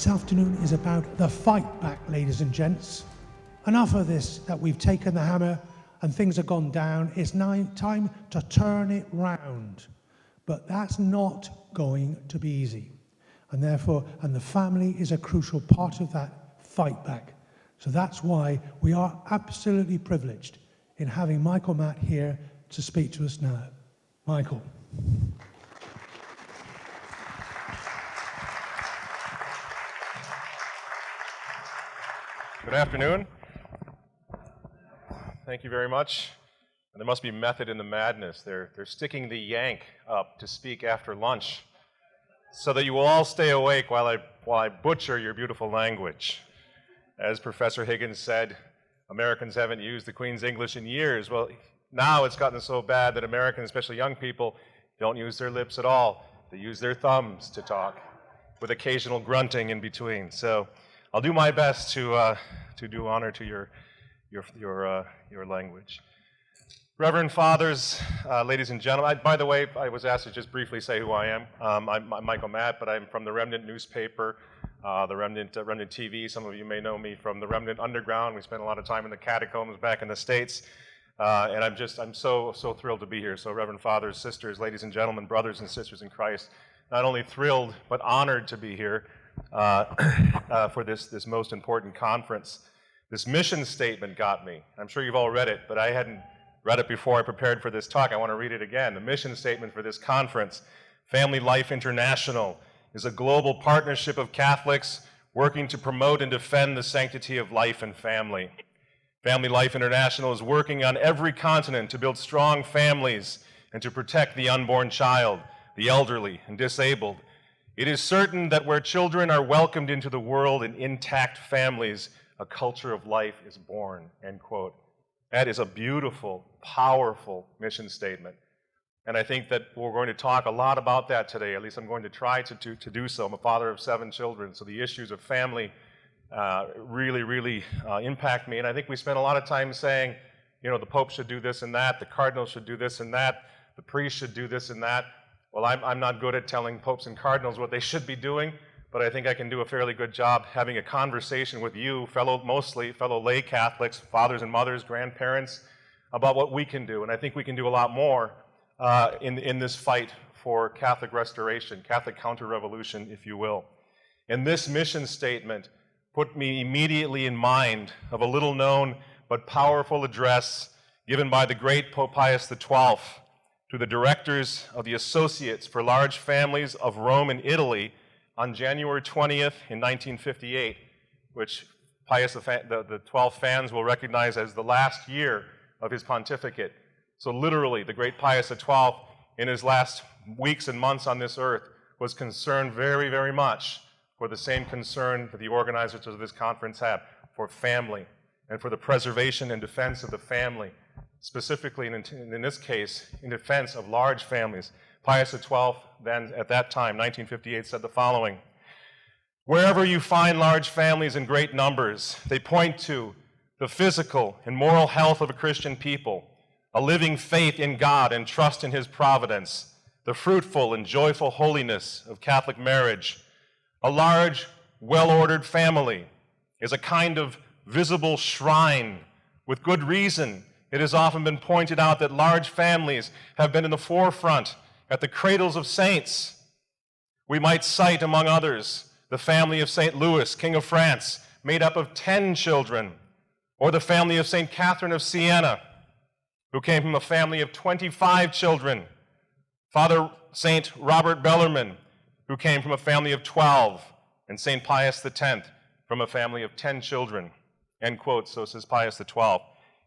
This afternoon is about the fight back, ladies and gents. Enough of this, that we've taken the hammer and things have gone down. It's now time to turn it round. But that's not going to be easy. And therefore, the family is a crucial part of that fight back. So that's why we are absolutely privileged in having Michael Matt here to speak to us now. Michael. Good afternoon. Thank you very much. And there must be method in the madness. They're sticking the yank up to speak after lunch so that you will all stay awake while I butcher your beautiful language. As Professor Higgins said, Americans haven't used the Queen's English in years. Well, now it's gotten so bad that Americans, especially young people, don't use their lips at all. They use their thumbs to talk, with occasional grunting in between. So I'll do my best to do honor to your language. Reverend Fathers, ladies and gentlemen, by the way, I was asked to just briefly say who I am. I'm Michael Matt, but I'm from the Remnant newspaper, the Remnant TV. Some of you may know me from the Remnant Underground. We spent a lot of time in the catacombs back in the States, and I'm so thrilled to be here. So Reverend Fathers, sisters, ladies and gentlemen, brothers and sisters in Christ, not only thrilled, but honored to be here for this most important conference. This mission statement got me. I'm sure you've all read it, but I hadn't read it before I prepared for this talk. I want to read it again. The mission statement for this conference: Family Life International is a global partnership of Catholics working to promote and defend the sanctity of life and family. Family Life International is working on every continent to build strong families and to protect the unborn child, the elderly, and disabled. It is certain that where children are welcomed into the world in intact families, a culture of life is born, end quote. That is a beautiful, powerful mission statement. And I think that we're going to talk a lot about that today. At least I'm going to try to do so. I'm a father of 7 children, so the issues of family really impact me. And I think we spend a lot of time saying, you know, the Pope should do this and that, the Cardinals should do this and that, the priest should do this and that. Well, I'm not good at telling popes and cardinals what they should be doing, but I think I can do a fairly good job having a conversation with you, mostly fellow lay Catholics, fathers and mothers, grandparents, about what we can do. And I think we can do a lot more in this fight for Catholic restoration, Catholic counter-revolution, if you will. And this mission statement put me immediately in mind of a little-known but powerful address given by the great Pope Pius XII to the directors of the Associates for Large Families of Rome and Italy on January 20th in 1958, which Pius the 12 fans will recognize as the last year of his pontificate. So literally, the great Pius XII, in his last weeks and months on this earth, was concerned very much for the same concern that the organizers of this conference had, for family and for the preservation and defense of the family, specifically in this case, in defense of large families. Pius XII then, at that time, 1958, said the following: "Wherever you find large families in great numbers, they point to the physical and moral health of a Christian people, a living faith in God and trust in His providence, the fruitful and joyful holiness of Catholic marriage. A large, well-ordered family is a kind of visible shrine. With good reason, it has often been pointed out that large families have been in the forefront at the cradles of saints. We might cite, among others, the family of St. Louis, King of France, made up of 10 children, or the family of St. Catherine of Siena, who came from a family of 25 children, Father St. Robert Bellarmine, who came from a family of 12, and St. Pius X from a family of 10 children," end quote. So says Pius XII,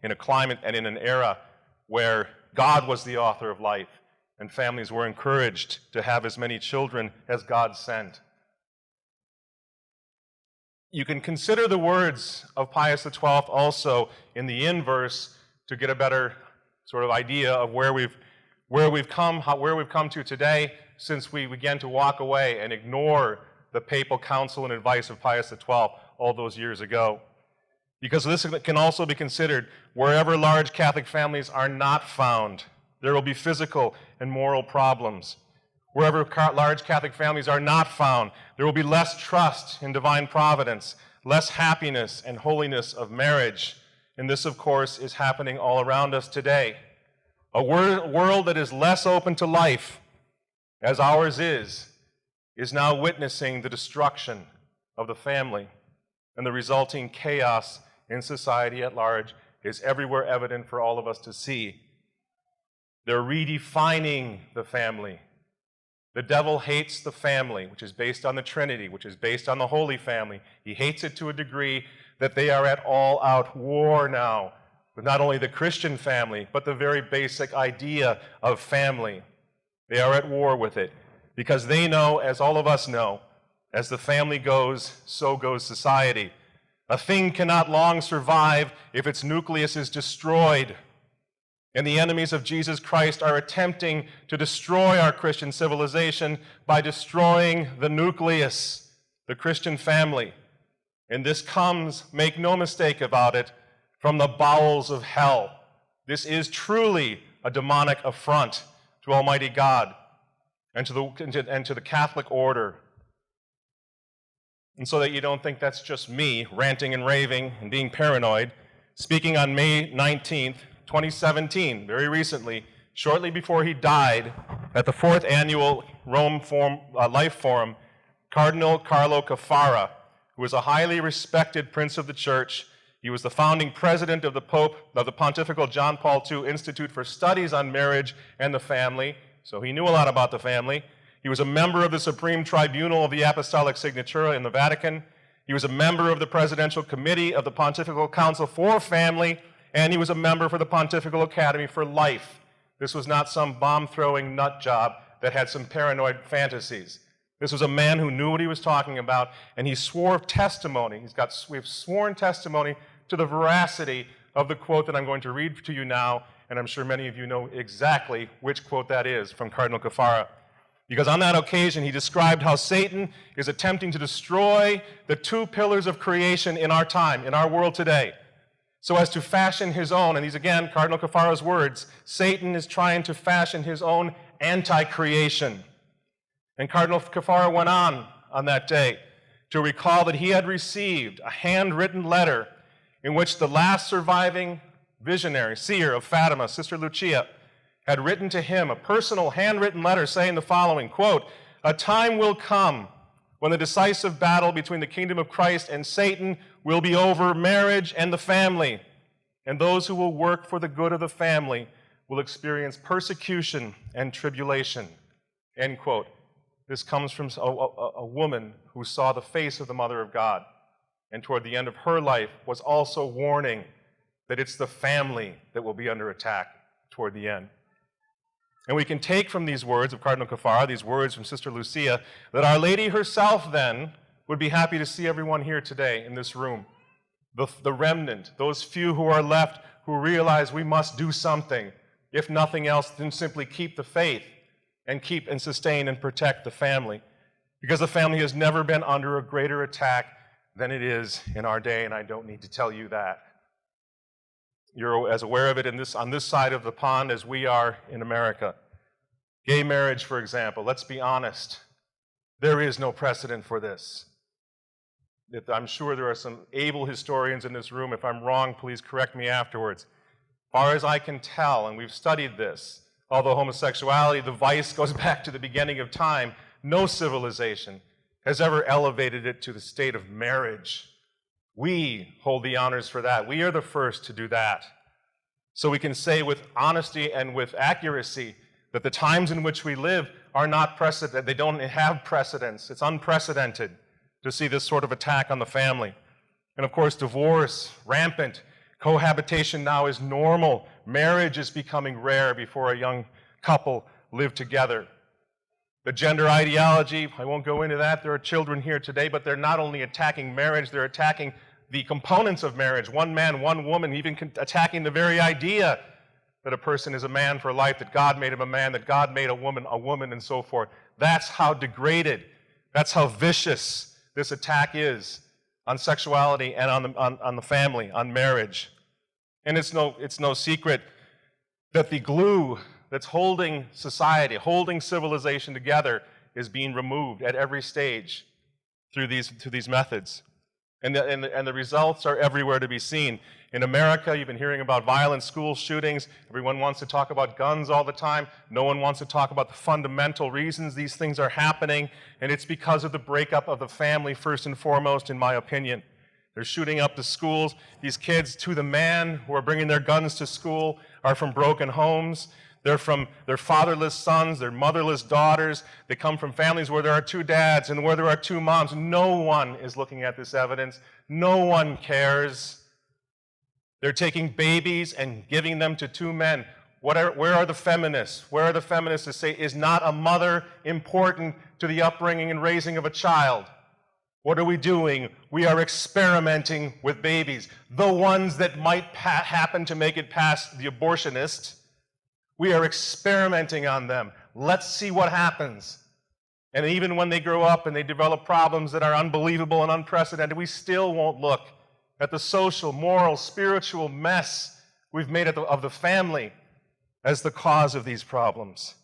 in a climate and in an era where God was the author of life, and families were encouraged to have as many children as God sent. You can consider the words of Pius XII also in the inverse to get a better sort of idea of where we've come to today, since we began to walk away and ignore the papal counsel and advice of Pius XII all those years ago. Because this can also be considered wherever large Catholic families are not found, there will be physical and moral problems. Wherever large Catholic families are not found, there will be less trust in divine providence, less happiness and holiness of marriage. And this, of course, is happening all around us today. A world that is less open to life, as ours is now witnessing the destruction of the family, and the resulting chaos in society at large is everywhere evident for all of us to see. They're redefining the family. The devil hates the family, which is based on the Trinity, which is based on the Holy Family. He hates it to a degree that they are at all-out war now with not only the Christian family, but the very basic idea of family. They are at war with it because they know, as all of us know, as the family goes, so goes society. A thing cannot long survive if its nucleus is destroyed. And the enemies of Jesus Christ are attempting to destroy our Christian civilization by destroying the nucleus, the Christian family. And this comes, make no mistake about it, from the bowels of hell. This is truly a demonic affront to Almighty God and to the Catholic order. And so that you don't think that's just me ranting and raving and being paranoid, speaking on May 19th, 2017, very recently, shortly before he died, at the 4th Annual Rome Life Forum, Cardinal Carlo Caffarra, who was a highly respected prince of the Church, he was the founding president of the Pontifical John Paul II Institute for Studies on Marriage and the Family, so he knew a lot about the family. He was a member of the Supreme Tribunal of the Apostolic Signatura in the Vatican. He was a member of the Presidential Committee of the Pontifical Council for Family, and he was a member for the Pontifical Academy for Life. This was not some bomb-throwing nut job that had some paranoid fantasies. This was a man who knew what he was talking about, and he swore testimony. We have sworn testimony to the veracity of the quote that I'm going to read to you now, and I'm sure many of you know exactly which quote that is from Cardinal Caffarra. Because on that occasion, he described how Satan is attempting to destroy the two pillars of creation in our time, in our world today, so as to fashion his own, and these again, Cardinal Caffarra's words, Satan is trying to fashion his own anti-creation. And Cardinal Caffarra went on that day to recall that he had received a handwritten letter in which the last surviving visionary, seer of Fatima, Sister Lucia, had written to him a personal handwritten letter saying the following, quote, "A time will come when the decisive battle between the kingdom of Christ and Satan will be over marriage and the family, and those who will work for the good of the family will experience persecution and tribulation," end quote. This comes from a woman who saw the face of the Mother of God, and toward the end of her life was also warning that it's the family that will be under attack toward the end. And we can take from these words of Cardinal Caffarra, these words from Sister Lucia, that Our Lady herself then would be happy to see everyone here today in this room. The remnant, those few who are left who realize we must do something, if nothing else than simply keep the faith and keep and sustain and protect the family. Because the family has never been under a greater attack than it is in our day, and I don't need to tell you that. You're as aware of it on this side of the pond as we are in America. Gay marriage, for example, let's be honest. There is no precedent for this. I'm sure there are some able historians in this room. If I'm wrong, please correct me afterwards. As far as I can tell, and we've studied this, although homosexuality, the vice goes back to the beginning of time, no civilization has ever elevated it to the state of marriage. We hold the honors for that. We are the first to do that. So we can say with honesty and with accuracy that the times in which we live are not precedent. They don't have precedence. It's unprecedented to see this sort of attack on the family. And of course, divorce, rampant. Cohabitation now is normal. Marriage is becoming rare before a young couple live together. The gender ideology, I won't go into that. There are children here today, but they're not only attacking marriage, they're attacking the components of marriage. One man, one woman, even attacking the very idea that a person is a man for life, that God made him a man, that God made a woman, and so forth. That's how degraded, that's how vicious this attack is on sexuality and on the family, on marriage. And it's no secret that the glue that's holding society, holding civilization together, is being removed at every stage through these methods. And the results are everywhere to be seen. In America, you've been hearing about violent school shootings. Everyone wants to talk about guns all the time. No one wants to talk about the fundamental reasons these things are happening, and it's because of the breakup of the family, first and foremost, in my opinion. They're shooting up the schools. These kids, to the man, who are bringing their guns to school, are from broken homes. They're from their fatherless sons, their motherless daughters. They come from families where there are two dads and where there are two moms. No one is looking at this evidence. No one cares. They're taking babies and giving them to two men. Where are the feminists? Where are the feminists to say, is not a mother important to the upbringing and raising of a child? What are we doing? We are experimenting with babies. The ones that might happen to make it past the abortionist. We are experimenting on them. Let's see what happens. And even when they grow up and they develop problems that are unbelievable and unprecedented, we still won't look at the social, moral, spiritual mess we've made of the family as the cause of these problems.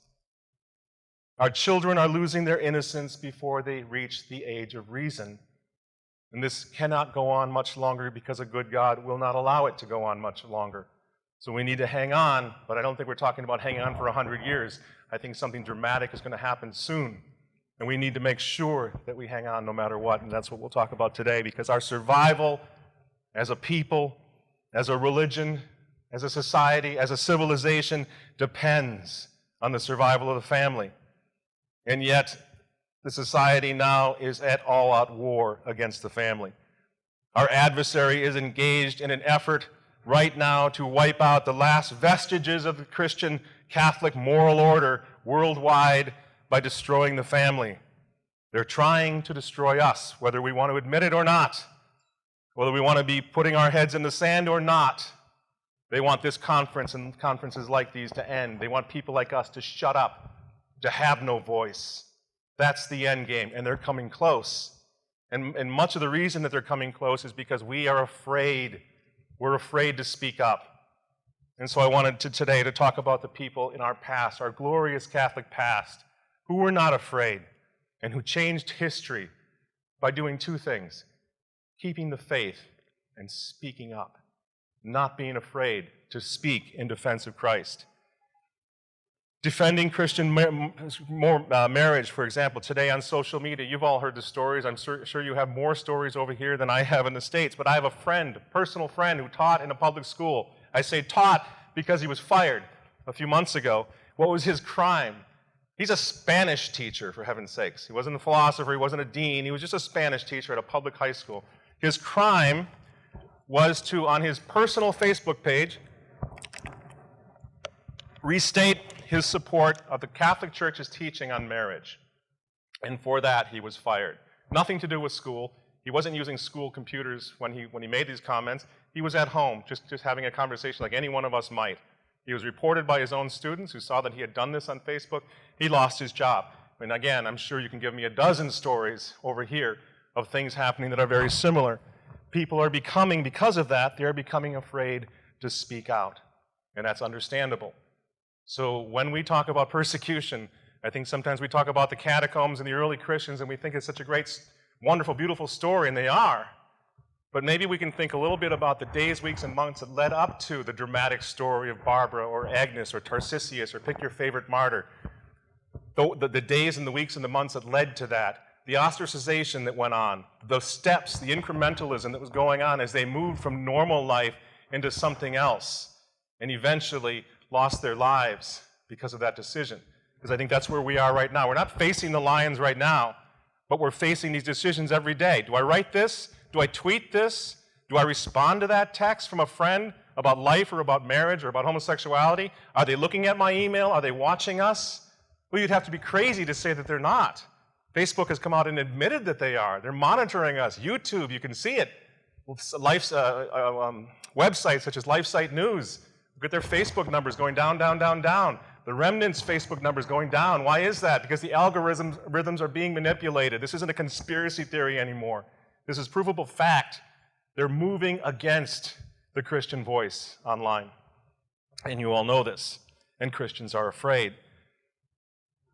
Our children are losing their innocence before they reach the age of reason. And this cannot go on much longer because a good God will not allow it to go on much longer. So we need to hang on, but I don't think we're talking about hanging on for 100 years. I think something dramatic is going to happen soon. And we need to make sure that we hang on no matter what, and that's what we'll talk about today, because our survival as a people, as a religion, as a society, as a civilization depends on the survival of the family. And yet, the society now is at all-out war against the family. Our adversary is engaged in an effort right now to wipe out the last vestiges of the Christian Catholic moral order worldwide by destroying the family. They're trying to destroy us, whether we want to admit it or not, whether we want to be putting our heads in the sand or not. They want this conference and conferences like these to end. They want people like us to shut up, to have no voice. That's the end game, and they're coming close. And much of the reason that they're coming close is because we are afraid. We're afraid to speak up. And so I wanted today to talk about the people in our past, our glorious Catholic past, who were not afraid and who changed history by doing two things: keeping the faith and speaking up, not being afraid to speak in defense of Christ. Defending Christian marriage, for example, today on social media. You've all heard the stories. I'm sure you have more stories over here than I have in the States. But I have a friend, a personal friend, who taught in a public school. I say taught because he was fired a few months ago. What was his crime? He's a Spanish teacher, for heaven's sakes. He wasn't a philosopher. He wasn't a dean. He was just a Spanish teacher at a public high school. His crime was to, on his personal Facebook page, restate his support of the Catholic Church's teaching on marriage. And for that, he was fired. Nothing to do with school. He wasn't using school computers when he made these comments. He was at home, just having a conversation like any one of us might. He was reported by his own students who saw that he had done this on Facebook. He lost his job. And again, I'm sure you can give me a dozen stories over here of things happening that are very similar. People are becoming, because of that, they're becoming afraid to speak out. And that's understandable. So when we talk about persecution, I think sometimes we talk about the catacombs and the early Christians and we think it's such a great, wonderful, beautiful story, and they are. But maybe we can think a little bit about the days, weeks, and months that led up to the dramatic story of Barbara or Agnes or Tarcisius, or pick your favorite martyr. The days and the weeks and the months that led to that, the ostracization that went on, the steps, the incrementalism that was going on as they moved from normal life into something else, and eventually lost their lives because of that decision. Because I think that's where we are right now. We're not facing the lions right now, but we're facing these decisions every day. Do I write this? Do I tweet this? Do I respond to that text from a friend about life or about marriage or about homosexuality? Are they looking at my email? Are they watching us? Well, you'd have to be crazy to say that they're not. Facebook has come out and admitted that they are. They're monitoring us. YouTube, you can see it. Websites such as LifeSite News, look at their Facebook numbers going down, down, down, down. The Remnant's Facebook numbers going down. Why is that? Because the algorithms are being manipulated. This isn't a conspiracy theory anymore. This is provable fact. They're moving against the Christian voice online. And you all know this. and Christians are afraid.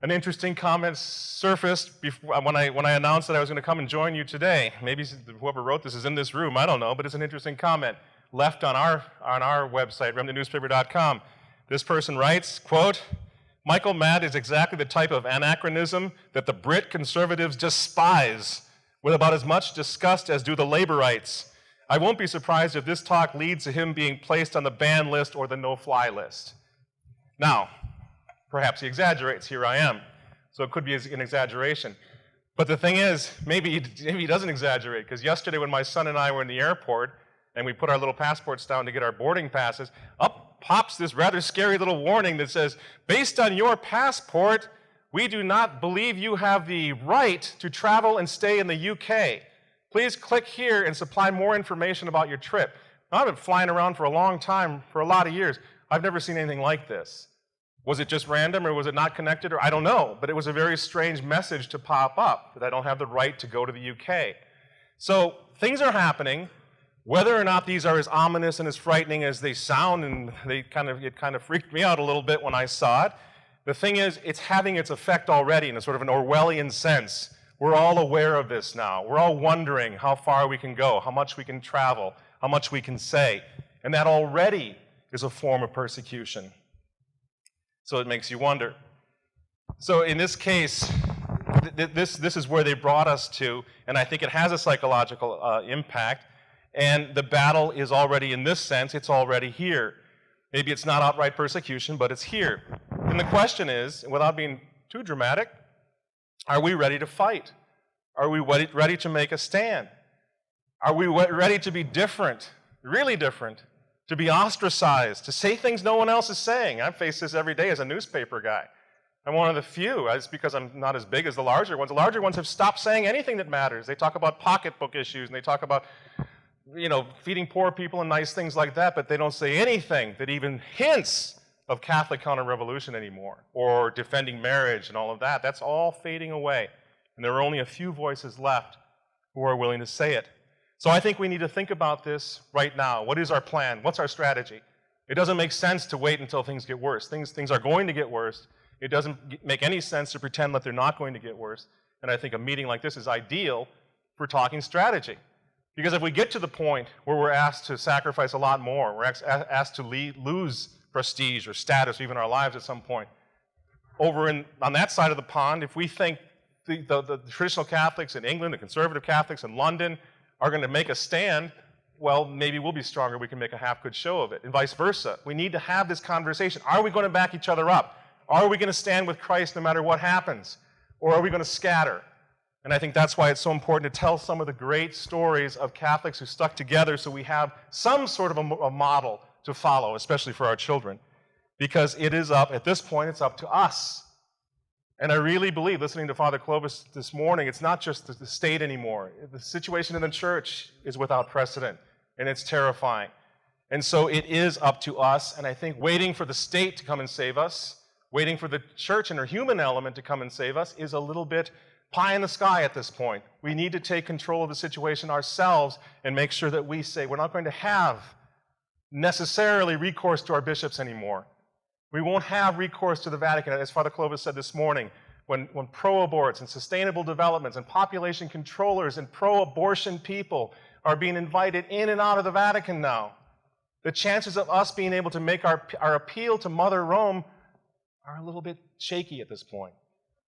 An interesting comment surfaced when I announced that I was going to come and join you today. Maybe whoever wrote this is in this room, I don't know, but it's an interesting comment left on our website, remnantnewspaper.com. This person writes, quote, "Michael Matt is exactly the type of anachronism that the Brit conservatives despise, with about as much disgust as do the Laborites. I won't be surprised if this talk leads to him being placed on the ban list or the no-fly list." Now, perhaps he exaggerates. Here I am. So it could be an exaggeration. But the thing is, maybe he doesn't exaggerate, because yesterday when my son and I were in the airport and we put our little passports down to get our boarding passes, up pops this rather scary little warning that says, "Based on your passport, we do not believe you have the right to travel and stay in the UK. Please click here and supply more information about your trip." Now, I've been flying around for a long time, for a lot of years. I've never seen anything like this. Was it just random, or was it not connected, or I don't know, but it was a very strange message to pop up, that I don't have the right to go to the UK. So things are happening. Whether or not these are as ominous and as frightening as they sound, and it kind of freaked me out a little bit when I saw it, the thing is, it's having its effect already in a sort of an Orwellian sense. We're all aware of this now. We're all wondering how far we can go, how much we can travel, how much we can say, and that already is a form of persecution. So it makes you wonder. So in this case, this is where they brought us to, and I think it has a psychological impact, and the battle is already, in this sense, it's already here. Maybe it's not outright persecution, but it's here. And the question is, without being too dramatic, are we ready to fight? Are we ready to make a stand? Are we ready to be different, really different? To be ostracized, to say things no one else is saying. I face this every day as a newspaper guy. I'm one of the few. It's because I'm not as big as the larger ones. The larger ones have stopped saying anything that matters. They talk about pocketbook issues, and they talk about, feeding poor people and nice things like that, but they don't say anything that even hints of Catholic counter-revolution anymore, or defending marriage and all of that. That's all fading away, and there are only a few voices left who are willing to say it. So I think we need to think about this right now. What is our plan? What's our strategy? It doesn't make sense to wait until things get worse. Things are going to get worse. It doesn't make any sense to pretend that they're not going to get worse. And I think a meeting like this is ideal for talking strategy. Because if we get to the point where we're asked to sacrifice a lot more, we're asked to lose prestige or status, or even our lives at some point, on that side of the pond, if we think the traditional Catholics in England, the conservative Catholics in London, are going to make a stand, well, maybe we'll be stronger. We can make a half-good show of it, and vice versa. We need to have this conversation. Are we going to back each other up? Are we going to stand with Christ no matter what happens? Or are we going to scatter? And I think that's why it's so important to tell some of the great stories of Catholics who stuck together, so we have some sort of a model to follow, especially for our children. Because it is at this point, it's up to us. And I really believe, listening to Father Clovis this morning, it's not just the state anymore. The situation in the church is without precedent, and it's terrifying. And so it is up to us, and I think waiting for the state to come and save us, waiting for the church and her human element to come and save us, is a little bit pie in the sky at this point. We need to take control of the situation ourselves and make sure that we say we're not going to have necessarily recourse to our bishops anymore. We won't have recourse to the Vatican, as Father Clovis said this morning, when pro-aborts and sustainable developments and population controllers and pro-abortion people are being invited in and out of the Vatican now. The chances of us being able to make our appeal to Mother Rome are a little bit shaky at this point.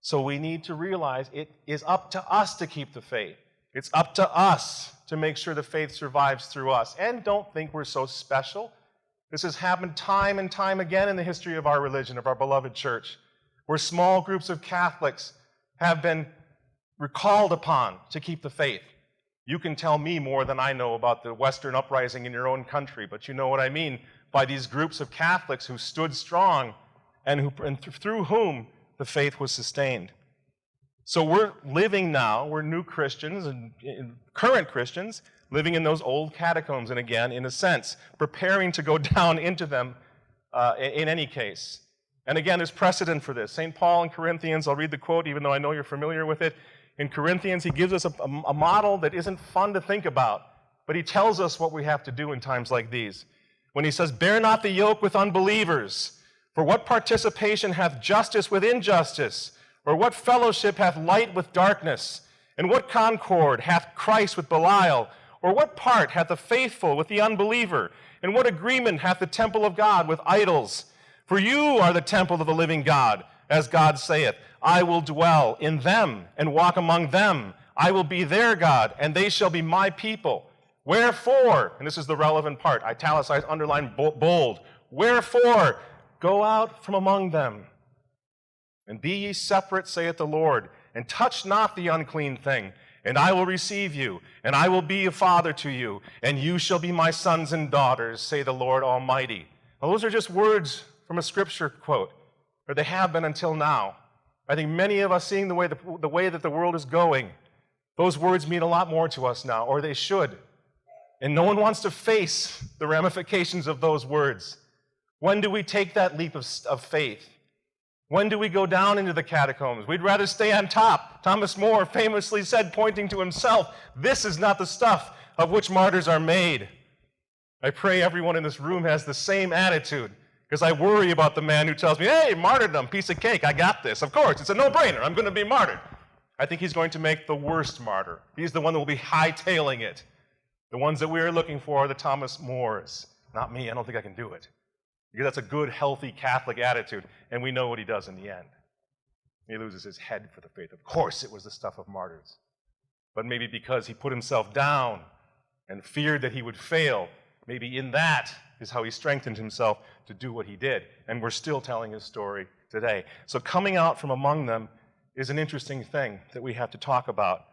So we need to realize it is up to us to keep the faith. It's up to us to make sure the faith survives through us. And don't think we're so special. This has happened time and time again in the history of our religion, of our beloved church, where small groups of Catholics have been recalled upon to keep the faith. You can tell me more than I know about the Western uprising in your own country, but you know what I mean by these groups of Catholics who stood strong and through whom the faith was sustained. So we're living now, we're new Christians and current Christians, living in those old catacombs, and again, in a sense, preparing to go down into them in any case. And again, there's precedent for this. St. Paul in Corinthians, I'll read the quote, even though I know you're familiar with it. In Corinthians, he gives us a model that isn't fun to think about, but he tells us what we have to do in times like these. When he says, "Bear not the yoke with unbelievers, For what participation hath justice with injustice? Or what fellowship hath light with darkness? And what concord hath Christ with Belial? Or what part hath the faithful with the unbeliever? And what agreement hath the temple of God with idols? For you are the temple of the living God, as God saith, I will dwell in them and walk among them. I will be their God, and they shall be my people. Wherefore, and this is the relevant part, italicized, underlined, bold, wherefore, go out from among them, and be ye separate, saith the Lord, and touch not the unclean thing, and I will receive you, and I will be a father to you, and you shall be my sons and daughters, say the Lord Almighty. Now, those are just words from a scripture quote, or they have been until now. I think many of us, seeing the way that the world is going, those words mean a lot more to us now, or they should. And no one wants to face the ramifications of those words. When do we take that leap of faith? When do we go down into the catacombs? We'd rather stay on top. Thomas More famously said, pointing to himself, this is not the stuff of which martyrs are made. I pray everyone in this room has the same attitude, because I worry about the man who tells me, hey, martyrdom, piece of cake, I got this. Of course, it's a no-brainer. I'm going to be martyred. I think he's going to make the worst martyr. He's the one that will be hightailing it. The ones that we are looking for are the Thomas Mores. Not me. I don't think I can do it. Because that's a good, healthy Catholic attitude, and we know what he does in the end. He loses his head for the faith. Of course it was the stuff of martyrs. But maybe because he put himself down and feared that he would fail, maybe in that is how he strengthened himself to do what he did. And we're still telling his story today. So coming out from among them is an interesting thing that we have to talk about.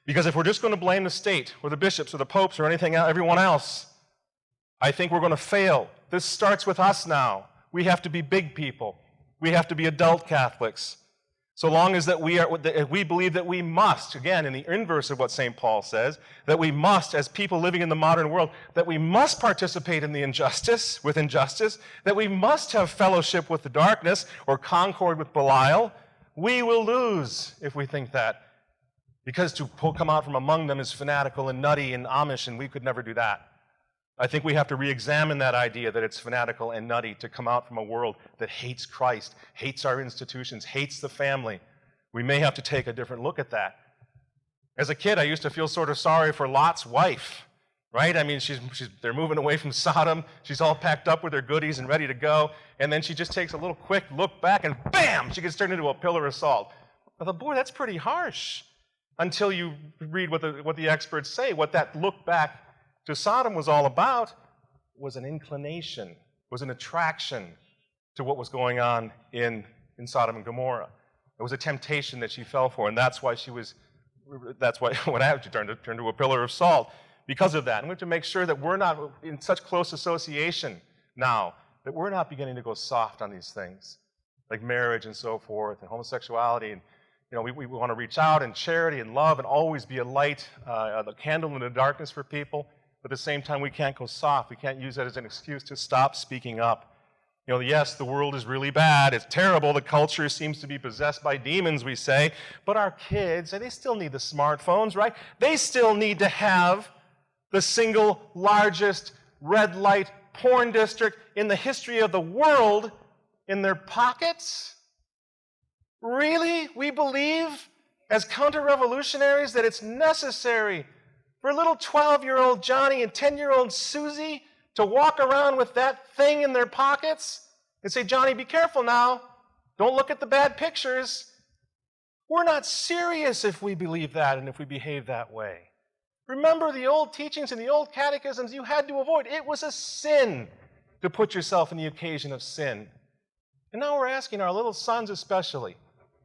Because if we're just going to blame the state or the bishops or the popes or everyone else, I think we're going to fail. This starts with us now. We have to be big people. We have to be adult Catholics. So long as that we believe that we must, again, in the inverse of what St. Paul says, that we must, as people living in the modern world, that we must participate in the injustice, that we must have fellowship with the darkness or concord with Belial, we will lose if we think that. Because to come out from among them is fanatical and nutty and Amish, and we could never do that. I think we have to re-examine that idea that it's fanatical and nutty to come out from a world that hates Christ, hates our institutions, hates the family. We may have to take a different look at that. As a kid, I used to feel sort of sorry for Lot's wife, right? I mean, they're moving away from Sodom. She's all packed up with her goodies and ready to go, and then she just takes a little quick look back, and bam, she gets turned into a pillar of salt. I thought, boy, that's pretty harsh. Until you read what the experts say, what that look back to Sodom was all about was an inclination, was an attraction to what was going on in Sodom and Gomorrah. It was a temptation that she fell for, and that's why what happened, she turned to a pillar of salt because of that. And we have to make sure that we're not in such close association now, that we're not beginning to go soft on these things, like marriage and so forth, and homosexuality, and we want to reach out in charity and love and always be a light, a candle in the darkness for people. But at the same time, we can't go soft. We can't use that as an excuse to stop speaking up. Yes, the world is really bad. It's terrible. The culture seems to be possessed by demons, we say. But our kids, they still need the smartphones, right? They still need to have the single largest red light porn district in the history of the world in their pockets. Really? We believe, as counter-revolutionaries, that it's necessary for little 12-year-old Johnny and 10-year-old Susie to walk around with that thing in their pockets and say, Johnny, be careful now. Don't look at the bad pictures. We're not serious if we believe that and if we behave that way. Remember the old teachings and the old catechisms you had to avoid. It was a sin to put yourself in the occasion of sin. And now we're asking our little sons especially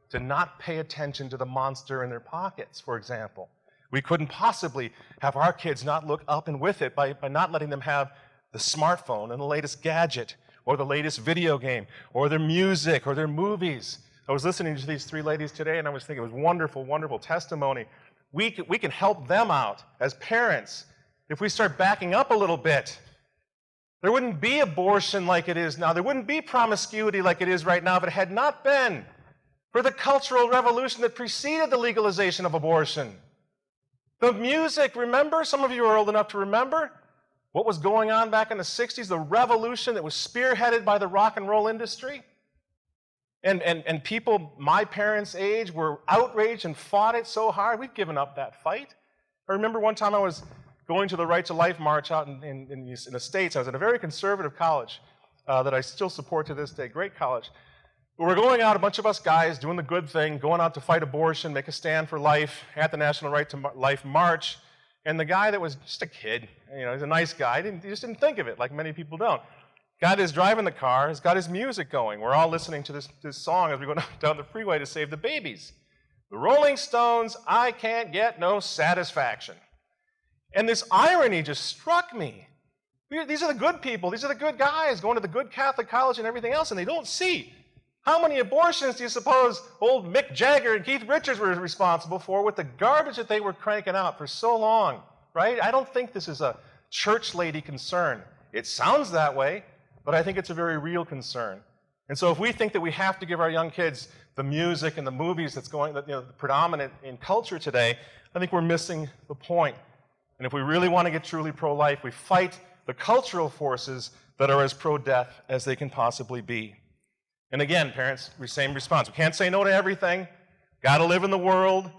to not pay attention to the monster in their pockets, for example. We couldn't possibly have our kids not look up and with it by not letting them have the smartphone and the latest gadget or the latest video game or their music or their movies. I was listening to these three ladies today, and I was thinking it was wonderful, wonderful testimony. We can help them out as parents if we start backing up a little bit. There wouldn't be abortion like it is now. There wouldn't be promiscuity like it is right now if it had not been for the cultural revolution that preceded the legalization of abortion. The music, remember? Some of you are old enough to remember. what was going on back in the 60s, the revolution that was spearheaded by the rock and roll industry. And people my parents' age were outraged and fought it so hard. We've given up that fight. I remember one time I was going to the Right to Life March out in the States. I was at a very conservative college that I still support to this day, great college. But we're going out, a bunch of us guys doing the good thing, going out to fight abortion, make a stand for life at the National Right to Life March. And the guy that was just a kid, he's a nice guy, he just didn't think of it like many people don't. Guy that's driving the car has got his music going. We're all listening to this song as we go down the freeway to save the babies. The Rolling Stones, I Can't Get No Satisfaction. And this irony just struck me. These are the good people, these are the good guys going to the good Catholic college and everything else, and they don't see. How many abortions do you suppose old Mick Jagger and Keith Richards were responsible for with the garbage that they were cranking out for so long, right? I don't think this is a church lady concern. It sounds that way, but I think it's a very real concern. And so if we think that we have to give our young kids the music and the movies that's predominant in culture today, I think we're missing the point. And if we really want to get truly pro-life, we fight the cultural forces that are as pro-death as they can possibly be. And again, parents, same response. We can't say no to everything. Got to live in the world.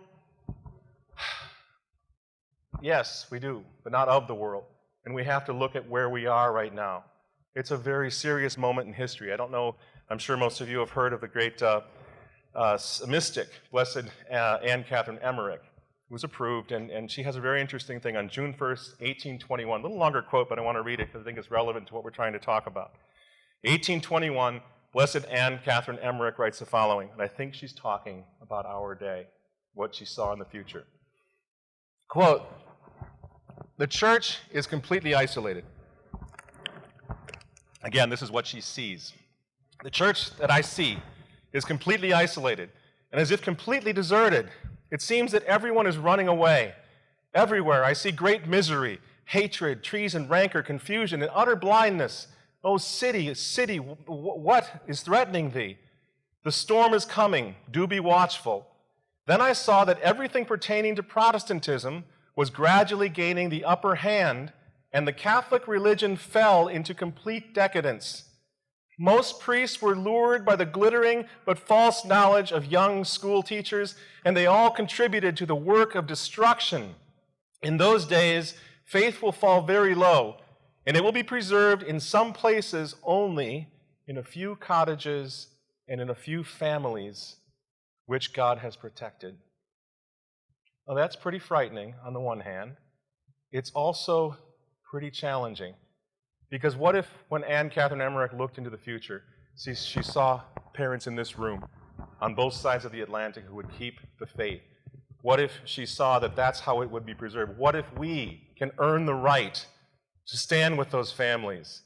Yes, we do, but not of the world. And we have to look at where we are right now. It's a very serious moment in history. I don't know, I'm sure most of you have heard of the great mystic, Blessed Anne Catherine Emmerich, who was approved, and she has a very interesting thing on June 1st, 1821. A little longer quote, but I want to read it because I think it's relevant to what we're trying to talk about. 1821, Blessed Anne Catherine Emmerich writes the following, and I think she's talking about our day, what she saw in the future. Quote, "The church is completely isolated." Again, this is what she sees. "The church that I see is completely isolated and as if completely deserted. It seems that everyone is running away. Everywhere I see great misery, hatred, treason, rancor, confusion, and utter blindness. O city, city, what is threatening thee? The storm is coming, do be watchful." Then I saw that everything pertaining to Protestantism was gradually gaining the upper hand, and the Catholic religion fell into complete decadence. Most priests were lured by the glittering but false knowledge of young school teachers, and they all contributed to the work of destruction. In those days, faith will fall very low, and it will be preserved in some places only in a few cottages and in a few families which God has protected. Well, that's pretty frightening on the one hand. It's also pretty challenging. Because what if, when Anne Catherine Emmerich looked into the future, she saw parents in this room on both sides of the Atlantic who would keep the faith? What if she saw that that's how it would be preserved? What if we can earn the right to stand with those families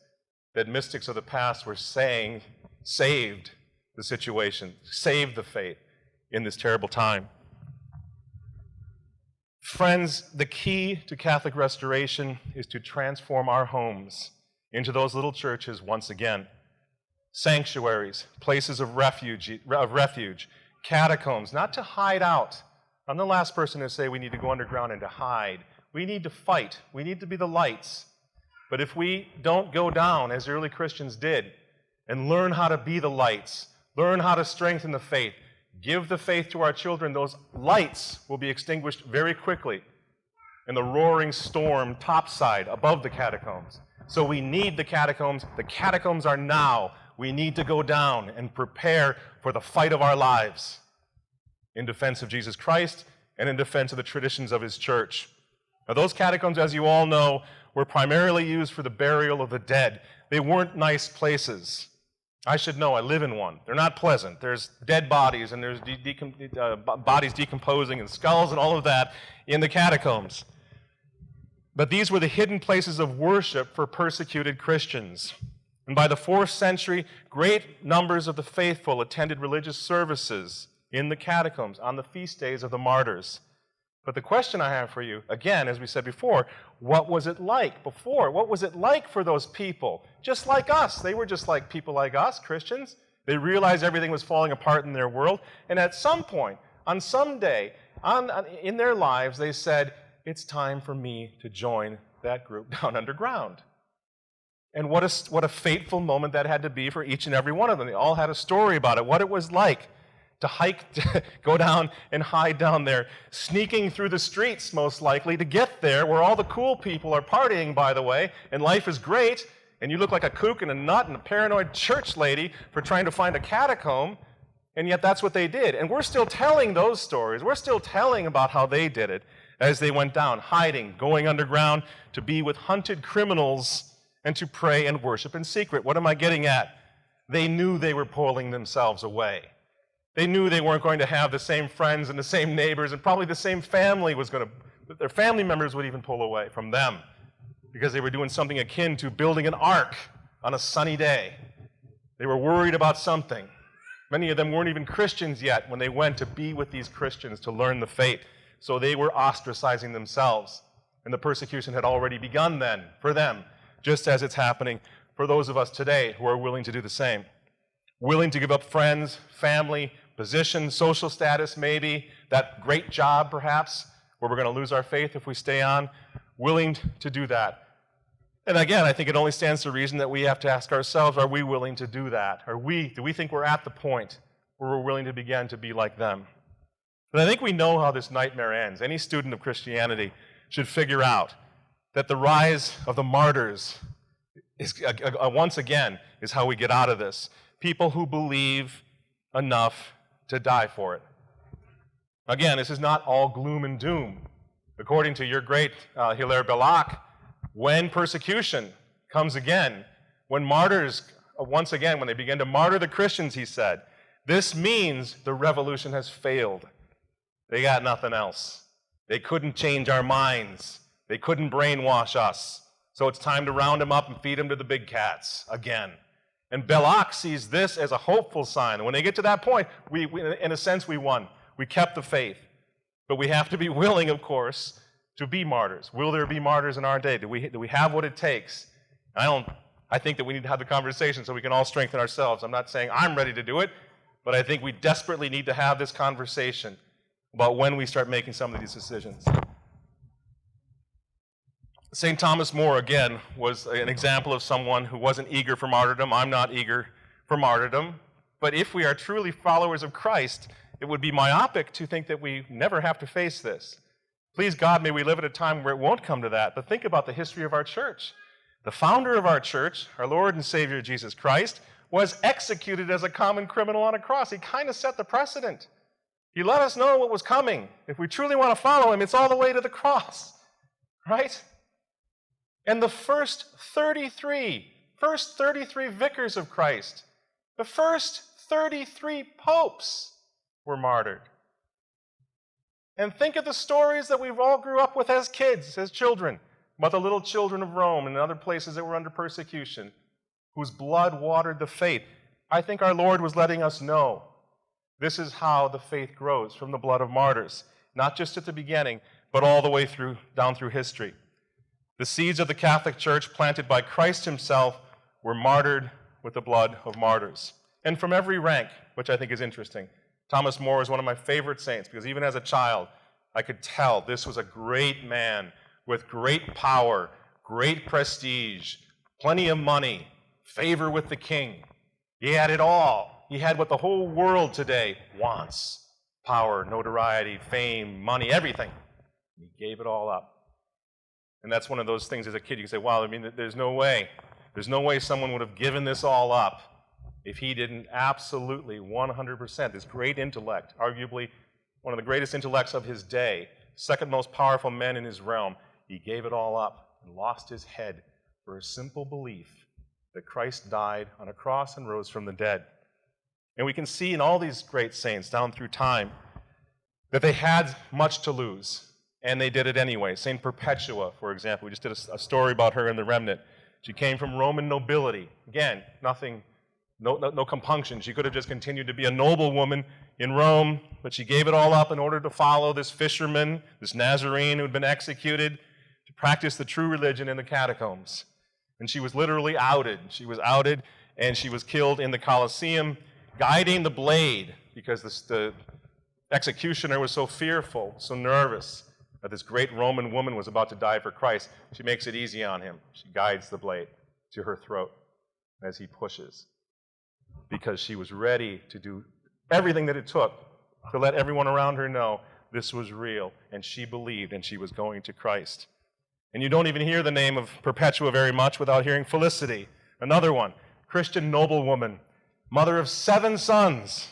that mystics of the past were saying saved the situation, saved the faith in this terrible time? Friends, the key to Catholic restoration is to transform our homes into those little churches once again. Sanctuaries, places of refuge, catacombs, not to hide out. I'm the last person to say we need to go underground and to hide. We need to fight. We need to be the lights. But if we don't go down, as early Christians did, and learn how to be the lights, learn how to strengthen the faith, give the faith to our children, those lights will be extinguished very quickly in the roaring storm topside above the catacombs. So we need the catacombs. The catacombs are now. We need to go down and prepare for the fight of our lives in defense of Jesus Christ and in defense of the traditions of his church. Now, those catacombs, as you all know, were primarily used for the burial of the dead. They weren't nice places. I should know, I live in one. They're not pleasant. There's dead bodies, and there's bodies decomposing, and skulls and all of that in the catacombs. But these were the hidden places of worship for persecuted Christians. And by the 4th century, great numbers of the faithful attended religious services in the catacombs on the feast days of the martyrs. But the question I have for you, again, as we said before, what was it like before? What was it like for those people? Just like us. They were just like people like us, Christians. They realized everything was falling apart in their world. And at some point, on some day, in their lives, they said, it's time for me to join that group down underground. And what a fateful moment that had to be for each and every one of them. They all had a story about it, what it was like to hike, go down and hide down there, sneaking through the streets, most likely, to get there where all the cool people are partying, by the way, and life is great, and you look like a kook and a nut and a paranoid church lady for trying to find a catacomb, and yet that's what they did. And we're still telling those stories. We're still telling about how they did it as they went down, hiding, going underground to be with hunted criminals and to pray and worship in secret. What am I getting at? They knew they were pulling themselves away. They knew they weren't going to have the same friends and the same neighbors, and probably the same family was going to, their family members would even pull away from them because they were doing something akin to building an ark on a sunny day. They were worried about something. Many of them weren't even Christians yet when they went to be with these Christians to learn the faith. So they were ostracizing themselves. And the persecution had already begun then for them, just as it's happening for those of us today who are willing to do the same. Willing to give up friends, family, position, social status maybe, that great job perhaps, where we're going to lose our faith if we stay on. Willing to do that. And again, I think it only stands to reason that we have to ask ourselves, are we willing to do that? Do we think we're at the point where we're willing to begin to be like them? But I think we know how this nightmare ends. Any student of Christianity should figure out that the rise of the martyrs is, once again, is how we get out of this. People who believe enough to die for it. Again, this is not all gloom and doom. According to your great Hilaire Belloc, when persecution comes again, when martyrs, once again, when they begin to martyr the Christians, he said, this means the revolution has failed. They got nothing else. They couldn't change our minds. They couldn't brainwash us. So it's time to round them up and feed them to the big cats again. And Belloc sees this as a hopeful sign. When they get to that point, we in a sense, we won. We kept the faith. But we have to be willing, of course, to be martyrs. Will there be martyrs in our day? Do we have what it takes? I think that we need to have the conversation so we can all strengthen ourselves. I'm not saying I'm ready to do it, but I think we desperately need to have this conversation about when we start making some of these decisions. St. Thomas More, again, was an example of someone who wasn't eager for martyrdom. I'm not eager for martyrdom. But if we are truly followers of Christ, it would be myopic to think that we never have to face this. Please God, may we live at a time where it won't come to that. But think about the history of our church. The founder of our church, our Lord and Savior Jesus Christ, was executed as a common criminal on a cross. He kind of set the precedent. He let us know what was coming. If we truly want to follow him, it's all the way to the cross, right? And the first 33 vicars of Christ, the first 33 popes were martyred. And think of the stories that we've all grew up with as kids, as children, about the little children of Rome and other places that were under persecution, whose blood watered the faith. I think our Lord was letting us know this is how the faith grows, from the blood of martyrs, not just at the beginning, but all the way through, down through history. The seeds of the Catholic Church planted by Christ himself were martyred with the blood of martyrs. And from every rank, which I think is interesting. Thomas More is one of my favorite saints because even as a child, I could tell this was a great man with great power, great prestige, plenty of money, favor with the king. He had it all. He had what the whole world today wants: power, notoriety, fame, money, everything. He gave it all up. And that's one of those things as a kid you can say, wow, I mean, there's no way someone would have given this all up if he didn't absolutely 100%, this great intellect, arguably one of the greatest intellects of his day, second most powerful man in his realm, he gave it all up and lost his head for a simple belief that Christ died on a cross and rose from the dead. And we can see in all these great saints down through time that they had much to lose, and they did it anyway. St. Perpetua, for example, we just did a story about her in the Remnant. She came from Roman nobility. Again, no compunction. She could have just continued to be a noble woman in Rome, but she gave it all up in order to follow this fisherman, this Nazarene who had been executed, to practice the true religion in the catacombs. And she was literally outed. She was outed, and she was killed in the Colosseum, guiding the blade, because the executioner was so fearful, so nervous, that this great Roman woman was about to die for Christ, she makes it easy on him. She guides the blade to her throat as he pushes, because she was ready to do everything that it took to let everyone around her know this was real, and she believed, and she was going to Christ. And you don't even hear the name of Perpetua very much without hearing Felicity, another one, Christian noblewoman, mother of 7 sons.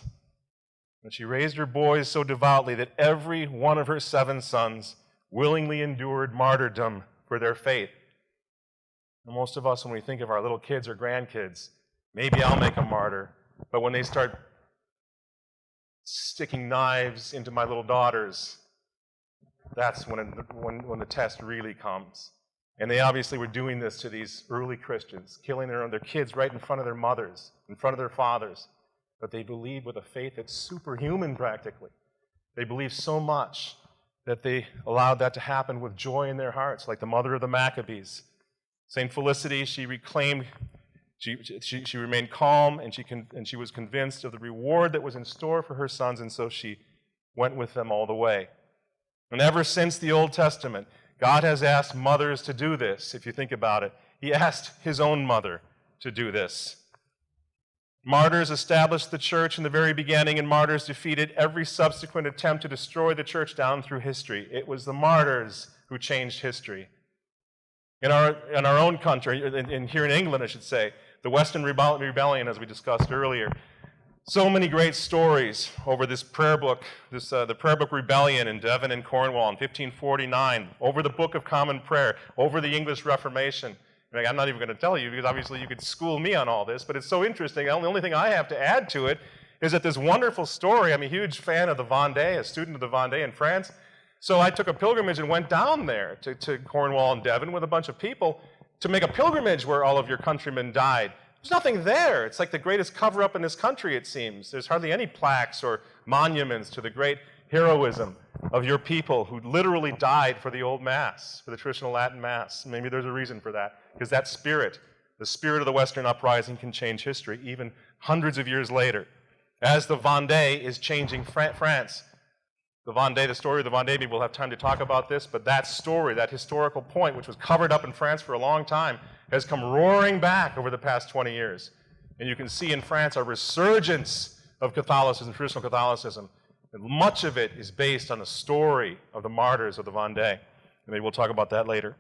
And she raised her boys so devoutly that every one of her 7 sons willingly endured martyrdom for their faith. And most of us, when we think of our little kids or grandkids, maybe I'll make a martyr. But when they start sticking knives into my little daughters, that's when the test really comes. And they obviously were doing this to these early Christians, killing their kids right in front of their mothers, in front of their fathers. But they believed with a faith that's superhuman practically. They believed so much that they allowed that to happen with joy in their hearts, like the mother of the Maccabees. St. Felicity, she reclaimed, she remained calm, and she was convinced of the reward that was in store for her sons, and so she went with them all the way. And ever since the Old Testament, God has asked mothers to do this, if you think about it. He asked his own mother to do this. Martyrs established the church in the very beginning, and martyrs defeated every subsequent attempt to destroy the church down through history. It was the martyrs who changed history. In our own country, here in England, I should say, the Western Rebellion, as we discussed earlier, so many great stories over this prayer book, the prayer book rebellion in Devon and Cornwall in 1549, over the Book of Common Prayer, over the English Reformation. I'm not even going to tell you, because obviously you could school me on all this, but it's so interesting. The only thing I have to add to it is that this wonderful story, I'm a huge fan of the Vendée, a student of the Vendée in France, so I took a pilgrimage and went down there to Cornwall and Devon with a bunch of people to make a pilgrimage where all of your countrymen died. There's nothing there. It's like the greatest cover-up in this country, it seems. There's hardly any plaques or monuments to the great heroism of your people who literally died for the old Mass, for the traditional Latin Mass. Maybe there's a reason for that, because that spirit, the spirit of the Western uprising, can change history even hundreds of years later. As the Vendée is changing France. The Vendée, the story of the Vendée, maybe we'll have time to talk about this, but that story, that historical point, which was covered up in France for a long time, has come roaring back over the past 20 years. And you can see in France a resurgence of Catholicism, traditional Catholicism. And much of it is based on the story of the martyrs of the Vendée. And maybe we'll talk about that later.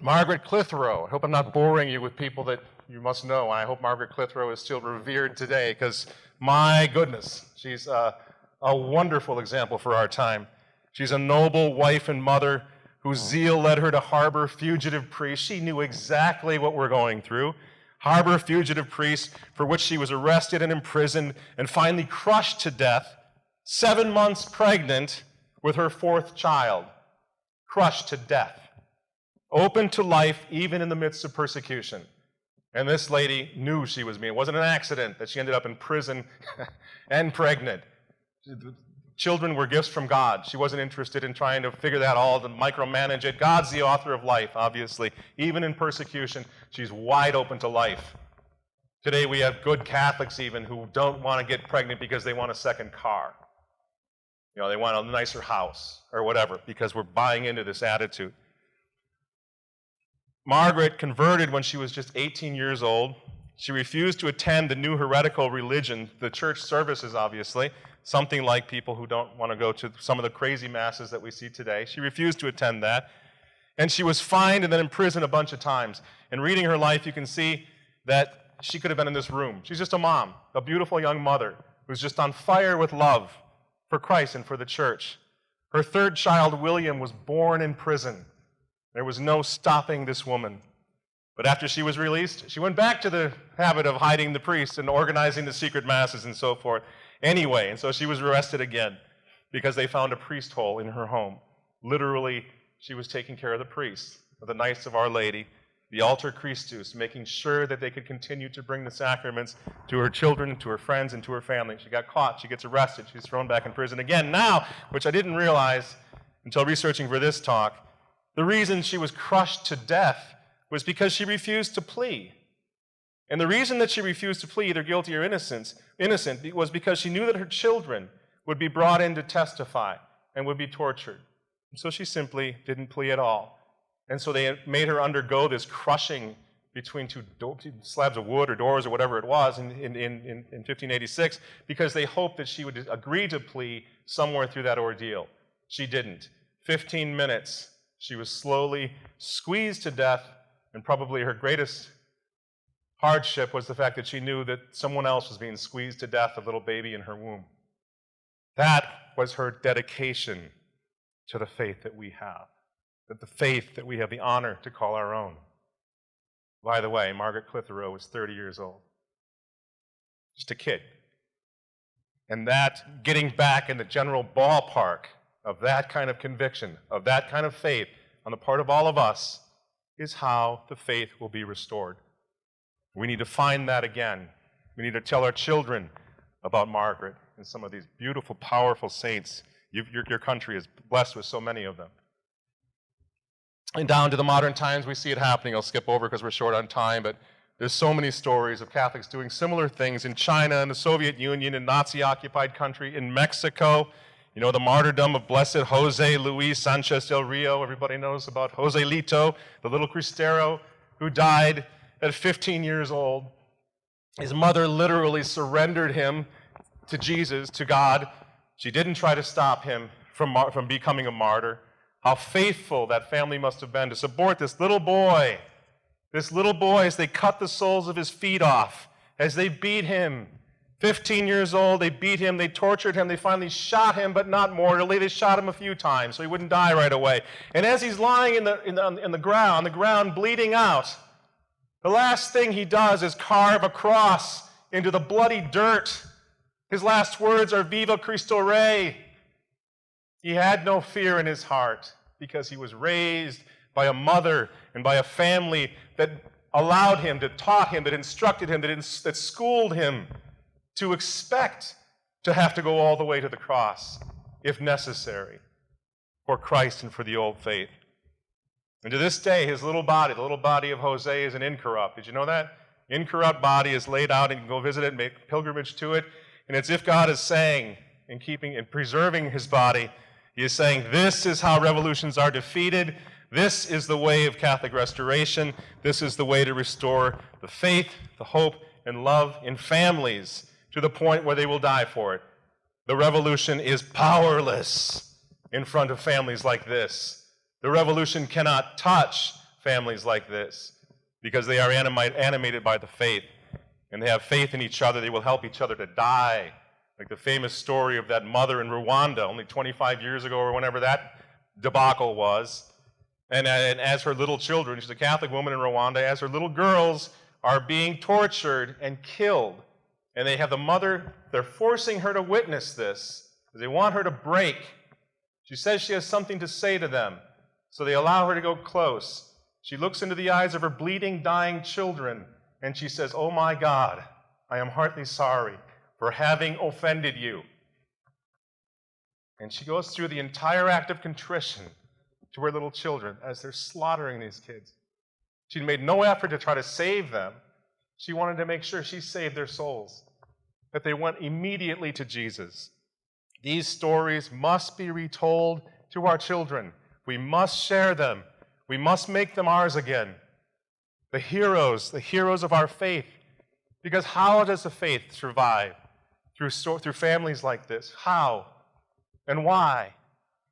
Margaret Clitheroe. I hope I'm not boring you with people that you must know. I hope Margaret Clitheroe is still revered today, because my goodness, she's a wonderful example for our time. She's a noble wife and mother whose zeal led her to harbor fugitive priests. She knew exactly what we're going through. Harbor fugitive priests, for which she was arrested and imprisoned and finally crushed to death, 7 months pregnant with her 4th child. Crushed to death. Open to life even in the midst of persecution. And this lady knew she was me. It wasn't an accident that she ended up in prison and pregnant. Children were gifts from God. She wasn't interested in trying to figure that all, to micromanage it. God's the author of life, obviously. Even in persecution, she's wide open to life. Today we have good Catholics even who don't want to get pregnant because they want a second car. You know, they want a nicer house or whatever, because we're buying into this attitude. Margaret converted when she was just 18 years old. She refused to attend the new heretical religion, the church services, obviously, something like people who don't want to go to some of the crazy masses that we see today. She refused to attend that. And she was fined and then imprisoned a bunch of times. In reading her life, you can see that she could have been in this room. She's just a mom, a beautiful young mother who's just on fire with love for Christ and for the church. Her 3rd child, William, was born in prison. There was no stopping this woman. But after she was released, she went back to the habit of hiding the priests and organizing the secret masses and so forth. Anyway, and so she was arrested again because they found a priest hole in her home. Literally, she was taking care of the priests, of the Knights of Our Lady, the altar Christus, making sure that they could continue to bring the sacraments to her children, to her friends, and to her family. She got caught, she gets arrested, she's thrown back in prison again. Now, which I didn't realize until researching for this talk, the reason she was crushed to death was because she refused to plea. And the reason that she refused to plead, either guilty or innocent, was because she knew that her children would be brought in to testify and would be tortured. So she simply didn't plea at all. And so they made her undergo this crushing between two slabs of wood or doors or whatever it was in 1586 because they hoped that she would agree to plea somewhere through that ordeal. She didn't. 15 minutes, she was slowly squeezed to death, and probably her greatest hardship was the fact that she knew that someone else was being squeezed to death, a little baby in her womb. That was her dedication to the faith that we have, that the faith that we have the honor to call our own. By the way, Margaret Clitheroe was 30 years old. Just a kid. And that, getting back in the general ballpark of that kind of conviction, of that kind of faith on the part of all of us, is how the faith will be restored. We need to find that again. We need to tell our children about Margaret and some of these beautiful, powerful saints. Your country is blessed with so many of them. And down to the modern times, we see it happening. I'll skip over because we're short on time, but there's so many stories of Catholics doing similar things in China, in the Soviet Union, in Nazi-occupied country, in Mexico. You know, the martyrdom of Blessed Jose Luis Sanchez del Rio. Everybody knows about Joselito, the little Cristero who died at 15 years old. His mother literally surrendered him to Jesus, to God. She didn't try to stop him from becoming a martyr. How faithful that family must have been to support this little boy as they cut the soles of his feet off, as they beat him. 15 years old, they beat him, they tortured him, they finally shot him, but not mortally. They shot him a few times so he wouldn't die right away. And as he's lying on the ground, bleeding out, the last thing he does is carve a cross into the bloody dirt. His last words are, "Viva Cristo Rey." He had no fear in his heart because he was raised by a mother and by a family that allowed him, that taught him, that instructed him, that schooled him to expect to have to go all the way to the cross, if necessary, for Christ and for the old faith. And to this day, his little body, the little body of Jose, is an incorrupt. Did you know that? Incorrupt body is laid out, and you can go visit it and make pilgrimage to it. And it's if God is saying, in keeping and preserving his body, he is saying, this is how revolutions are defeated. This is the way of Catholic restoration. This is the way to restore the faith, the hope, and love in families to the point where they will die for it. The revolution is powerless in front of families like this. The revolution cannot touch families like this because they are animated by the faith, and they have faith in each other. They will help each other to die. Like the famous story of that mother in Rwanda only 25 years ago or whenever that debacle was. And as her little children, she's a Catholic woman in Rwanda, as her little girls are being tortured and killed. And they have the mother, they're forcing her to witness this because they want her to break. She says she has something to say to them, so they allow her to go close. She looks into the eyes of her bleeding, dying children, and she says, "Oh my God, I am heartily sorry for having offended you." And she goes through the entire act of contrition to her little children as they're slaughtering these kids. She made no effort to try to save them. She wanted to make sure she saved their souls, that they went immediately to Jesus. These stories must be retold to our children. We must share them. We must make them ours again. The heroes of our faith. Because how does the faith survive? Through families like this. How? And why?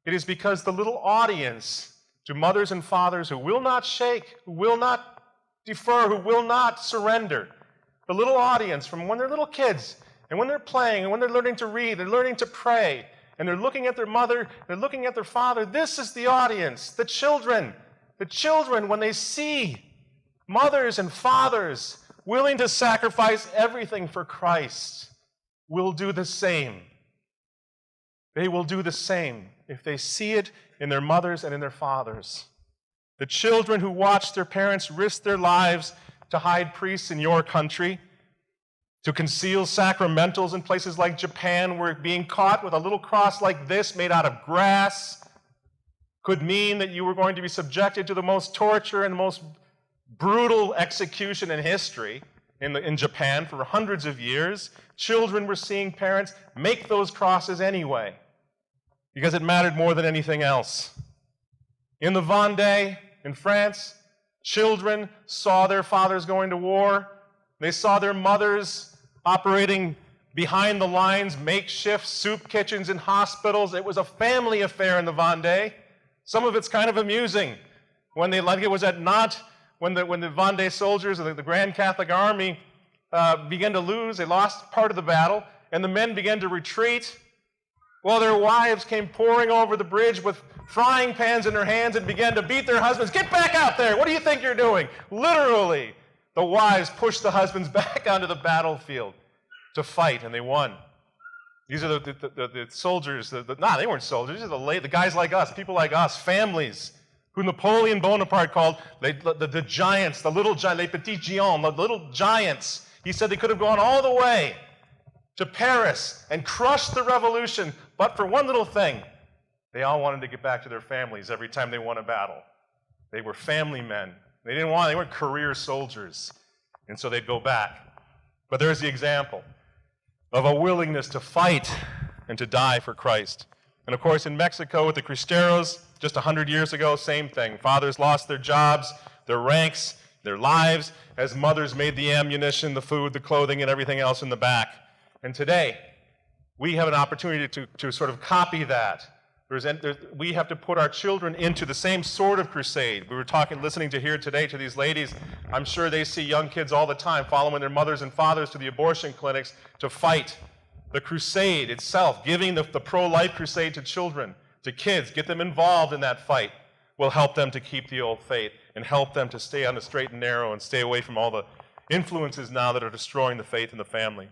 It is because the little audience to mothers and fathers who will not shake, who will not defer, who will not surrender, the little audience from when they're little kids and when they're playing and when they're learning to read, they're learning to pray, and they're looking at their mother, they're looking at their father. This is the audience, the children. The children, when they see mothers and fathers willing to sacrifice everything for Christ, will do the same. They will do the same if they see it in their mothers and in their fathers. The children who watch their parents risk their lives to hide priests in your country, to conceal sacramentals in places like Japan, where being caught with a little cross like this made out of grass could mean that you were going to be subjected to the most torture and most brutal execution in history in Japan for hundreds of years. Children were seeing parents make those crosses anyway because it mattered more than anything else. In the Vendée, in France, children saw their fathers going to war. They saw their mothers operating behind the lines, makeshift soup kitchens in hospitals. It was a family affair in the Vendée. Some of it's kind of amusing. Like it was at Nantes, when the Vendée soldiers of the Grand Catholic Army began to lose, they lost part of the battle, and the men began to retreat. Well, their wives came pouring over the bridge with frying pans in their hands and began to beat their husbands. Get back out there! What do you think you're doing? Literally, the wives pushed the husbands back onto the battlefield to fight, and they won. These are the soldiers. They weren't soldiers. These are the guys like us, people like us, families, who Napoleon Bonaparte called the giants, the little giants, les petits géants, the little giants. He said they could have gone all the way to Paris and crushed the revolution, but for one little thing, they all wanted to get back to their families every time they won a battle. They were family men. They weren't career soldiers, and so they'd go back. But there's the example of a willingness to fight and to die for Christ. And of course, in Mexico with the Cristeros, just 100 years ago, same thing. Fathers lost their jobs, their ranks, their lives, as mothers made the ammunition, the food, the clothing, and everything else in the back. And today, we have an opportunity to sort of copy that. We have to put our children into the same sort of crusade. We were listening to here today to these ladies. I'm sure they see young kids all the time following their mothers and fathers to the abortion clinics to fight. The crusade itself, giving the pro-life crusade to children, to kids, get them involved in that fight, will help them to keep the old faith and help them to stay on the straight and narrow and stay away from all the influences now that are destroying the faith in the family.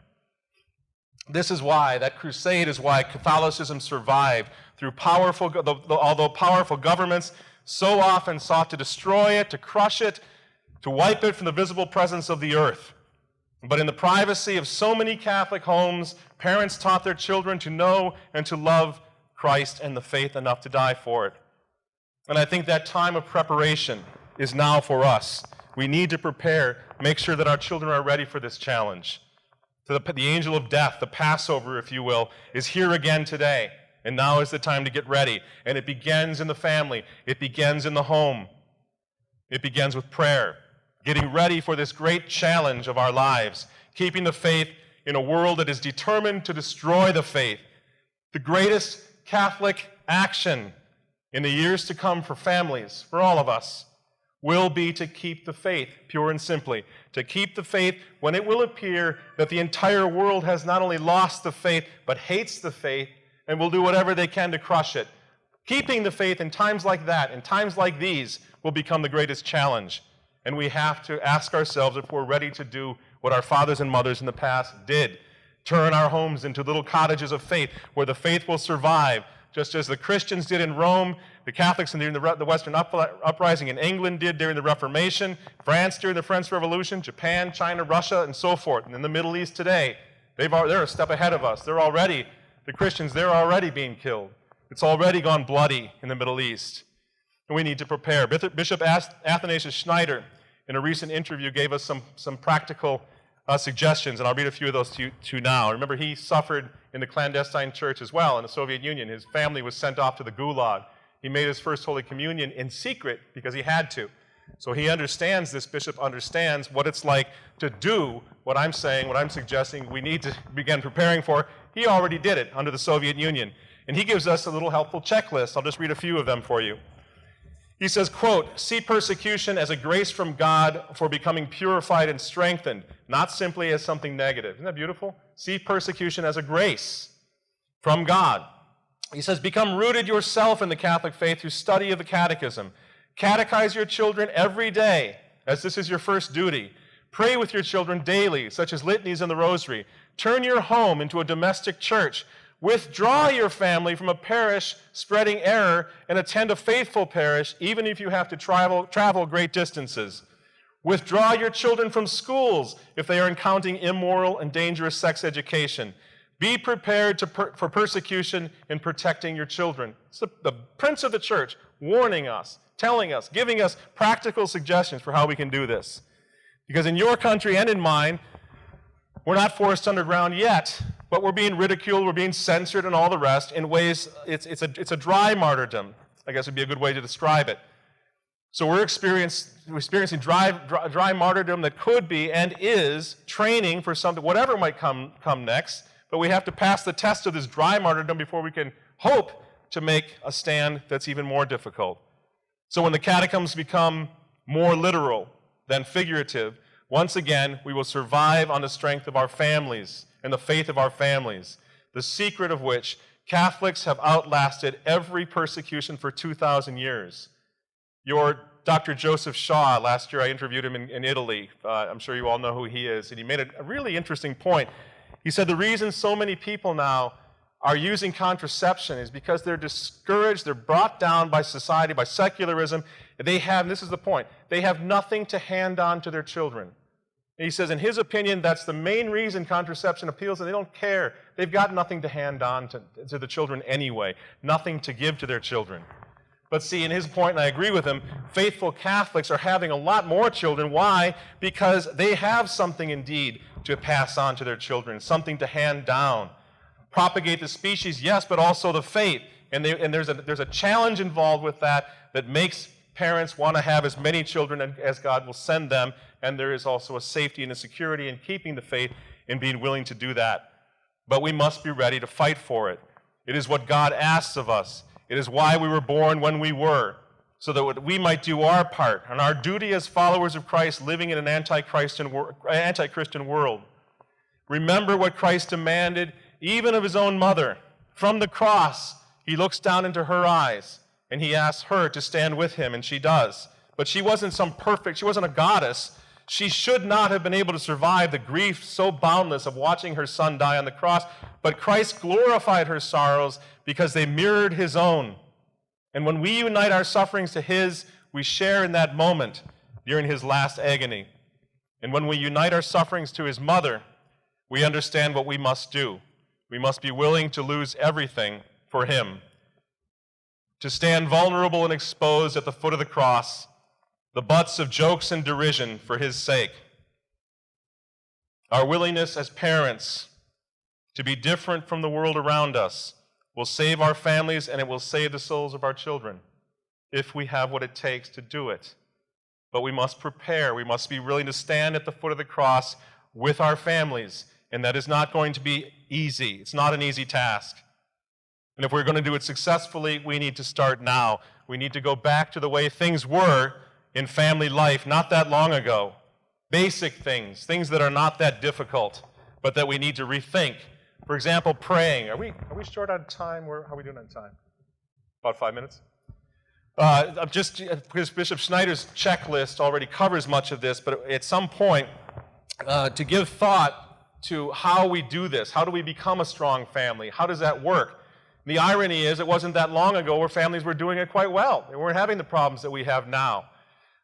This is why, that crusade is why Catholicism survived through although powerful governments so often sought to destroy it, to crush it, to wipe it from the visible presence of the earth. But in the privacy of so many Catholic homes, parents taught their children to know and to love Christ and the faith enough to die for it. And I think that time of preparation is now for us. We need to prepare, make sure that our children are ready for this challenge. So the angel of death, the Passover, if you will, is here again today. And now is the time to get ready. And it begins in the family. It begins in the home. It begins with prayer. Getting ready for this great challenge of our lives. Keeping the faith in a world that is determined to destroy the faith. The greatest Catholic action in the years to come for families, for all of us, will be to keep the faith, pure and simply. To keep the faith when it will appear that the entire world has not only lost the faith, but hates the faith, and will do whatever they can to crush it. Keeping the faith in times like that, in times like these, will become the greatest challenge. And we have to ask ourselves if we're ready to do what our fathers and mothers in the past did. Turn our homes into little cottages of faith, where the faith will survive, just as the Christians did in Rome, the Catholics during the Western Uprising in England did during the Reformation, France during the French Revolution, Japan, China, Russia, and so forth. And in the Middle East today, they're a step ahead of us. The Christians, they're already being killed. It's already gone bloody in the Middle East. And we need to prepare. Bishop Athanasius Schneider, in a recent interview, gave us some practical suggestions, and I'll read a few of those to you now. Remember, he suffered in the clandestine church as well in the Soviet Union. His family was sent off to the Gulag. He made his first Holy Communion in secret because he had to. So he understands, this bishop understands what it's like to do what I'm saying, what I'm suggesting we need to begin preparing for. He already did it under the Soviet Union. And he gives us a little helpful checklist. I'll just read a few of them for you. He says, quote, "See persecution as a grace from God for becoming purified and strengthened, not simply as something negative." Isn't that beautiful? See persecution as a grace from God. He says, "Become rooted yourself in the Catholic faith through study of the Catechism. Catechize your children every day, as this is your first duty. Pray with your children daily, such as litanies and the Rosary. Turn your home into a domestic church. Withdraw your family from a parish spreading error and attend a faithful parish, even if you have to travel great distances. Withdraw your children from schools if they are encountering immoral and dangerous sex education. Be prepared for persecution in protecting your children." It's the Prince of the Church warning us, telling us, giving us practical suggestions for how we can do this. Because in your country and in mine, we're not forced underground yet, but we're being ridiculed, we're being censored, and all the rest in ways, it's a dry martyrdom. I guess would be a good way to describe it. So we're experiencing dry martyrdom that could be and is training for something, whatever might come next, but we have to pass the test of this dry martyrdom before we can hope to make a stand that's even more difficult. So when the catacombs become more literal than figurative, once again, we will survive on the strength of our families and the faith of our families, the secret of which Catholics have outlasted every persecution for 2,000 years. Your Dr. Joseph Shaw, last year I interviewed him in Italy. I'm sure you all know who he is. And he made a really interesting point. He said the reason so many people now are using contraception is because they're discouraged, they're brought down by society, by secularism. They have, and this is the point, they have nothing to hand on to their children. And he says, in his opinion, that's the main reason contraception appeals, and they don't care. They've got nothing to hand on to the children anyway, nothing to give to their children. But see, in his point, and I agree with him, faithful Catholics are having a lot more children. Why? Because they have something indeed to pass on to their children, something to hand down. Propagate the species, yes, but also the faith. And there's a challenge involved with that makes parents want to have as many children as God will send them, and there is also a safety and a security in keeping the faith and being willing to do that. But we must be ready to fight for it. It is what God asks of us. It is why we were born when we were, so that we might do our part and our duty as followers of Christ living in an anti-Christian world. Remember what Christ demanded even of his own mother. From the cross, he looks down into her eyes, and he asks her to stand with him, and she does. But she wasn't she wasn't a goddess. She should not have been able to survive the grief so boundless of watching her son die on the cross, but Christ glorified her sorrows because they mirrored his own. And when we unite our sufferings to his, we share in that moment during his last agony. And when we unite our sufferings to his mother, we understand what we must do. We must be willing to lose everything for him, to stand vulnerable and exposed at the foot of the cross, the butts of jokes and derision for his sake. Our willingness as parents to be different from the world around us will save our families, and it will save the souls of our children if we have what it takes to do it. But we must prepare. We must be willing to stand at the foot of the cross with our families, and that is not going to be easy. It's not an easy task. And if we're going to do it successfully, we need to start now. We need to go back to the way things were in family life not that long ago. Basic things that are not that difficult, but that we need to rethink. For example, praying. Are we short on time? How are we doing on time? About 5 minutes? Because Bishop Schneider's checklist already covers much of this, but at some point, to give thought to how we do this. How do we become a strong family? How does that work? The irony is it wasn't that long ago where families were doing it quite well. They weren't having the problems that we have now.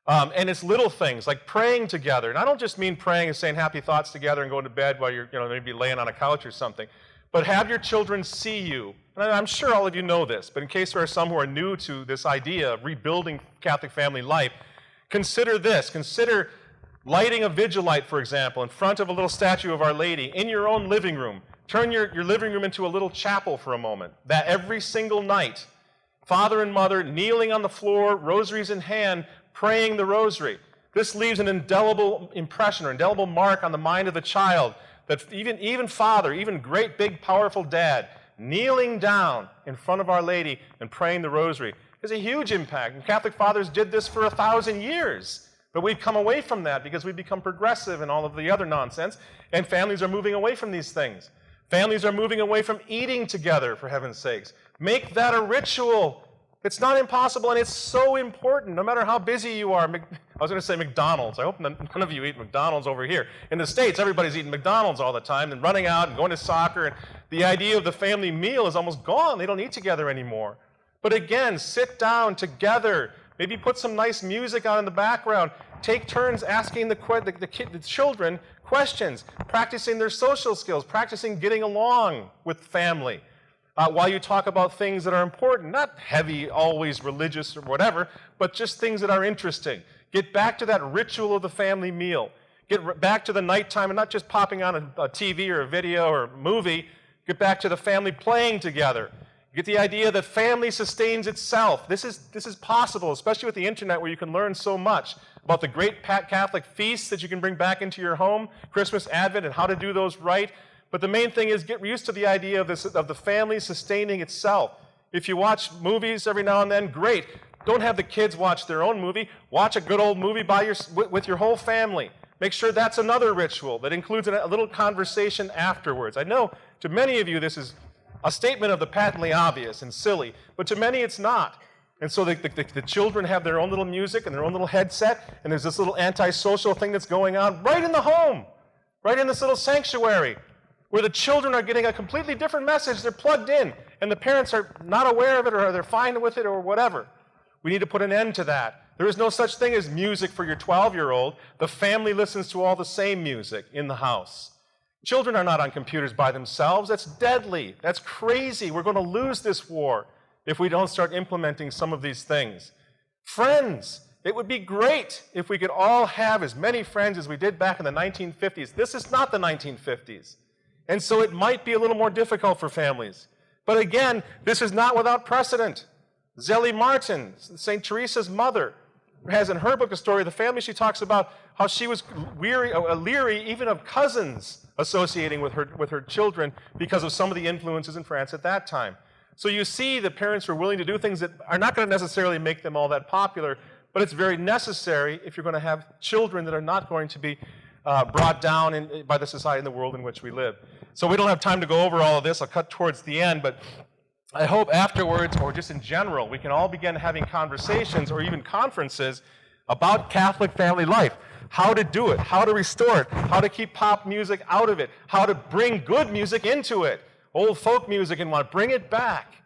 And it's little things like praying together. And I don't just mean praying and saying happy thoughts together and going to bed while you're maybe laying on a couch or something. But have your children see you. And I'm sure all of you know this, but in case there are some who are new to this idea of rebuilding Catholic family life, consider this. Consider lighting a vigil light, for example, in front of a little statue of Our Lady in your own living room. Turn your living room into a little chapel for a moment. That every single night, father and mother kneeling on the floor, rosaries in hand, praying the rosary. This leaves an indelible impression or indelible mark on the mind of the child that even father, even great, big, powerful dad, kneeling down in front of Our Lady and praying the rosary is a huge impact. And Catholic fathers did this for 1,000 years. But we've come away from that because we've become progressive and all of the other nonsense, and families are moving away from these things. Families are moving away from eating together, for heaven's sakes. Make that a ritual. It's not impossible, and it's so important, no matter how busy you are. I was going to say McDonald's. I hope none of you eat McDonald's over here. In the States, everybody's eating McDonald's all the time and running out and going to soccer. And the idea of the family meal is almost gone. They don't eat together anymore. But again, sit down together. Maybe put some nice music on in the background. Take turns asking the children questions, practicing their social skills, practicing getting along with family. While you talk about things that are important, not heavy, always religious or whatever, but just things that are interesting. Get back to that ritual of the family meal. Get back to the nighttime and not just popping on a TV or a video or a movie. Get back to the family playing together. You get the idea that family sustains itself. This is possible, especially with the internet, where you can learn so much about the great Catholic feasts that you can bring back into your home, Christmas, Advent, and how to do those right. But the main thing is get used to the idea of the family sustaining itself. If you watch movies every now and then, great. Don't have the kids watch their own movie. Watch a good old movie with your whole family. Make sure that's another ritual that includes a little conversation afterwards. I know to many of you this is a statement of the patently obvious and silly, but to many it's not. And so the children have their own little music and their own little headset, and there's this little antisocial thing that's going on right in the home, right in this little sanctuary, where the children are getting a completely different message. They're plugged in, and the parents are not aware of it, or they're fine with it, or whatever. We need to put an end to that. There is no such thing as music for your 12-year-old. The family listens to all the same music in the house. Children are not on computers by themselves. That's deadly. That's crazy. We're going to lose this war if we don't start implementing some of these things. Friends, it would be great if we could all have as many friends as we did back in the 1950s. This is not the 1950s. And so it might be a little more difficult for families. But again, this is not without precedent. Zélie Martin, St. Teresa's mother, has in her book a story of the family. She talks about how she was leery even of cousins associating with her children because of some of the influences in France at that time. So you see the parents were willing to do things that are not going to necessarily make them all that popular, but it's very necessary if you're going to have children that are not going to be brought down by the society and the world in which we live. So we don't have time to go over all of this. I'll cut towards the end, but I hope afterwards, or just in general, we can all begin having conversations or even conferences about Catholic family life. How to do it, how to restore it, how to keep pop music out of it, how to bring good music into it, old folk music, and want to bring it back.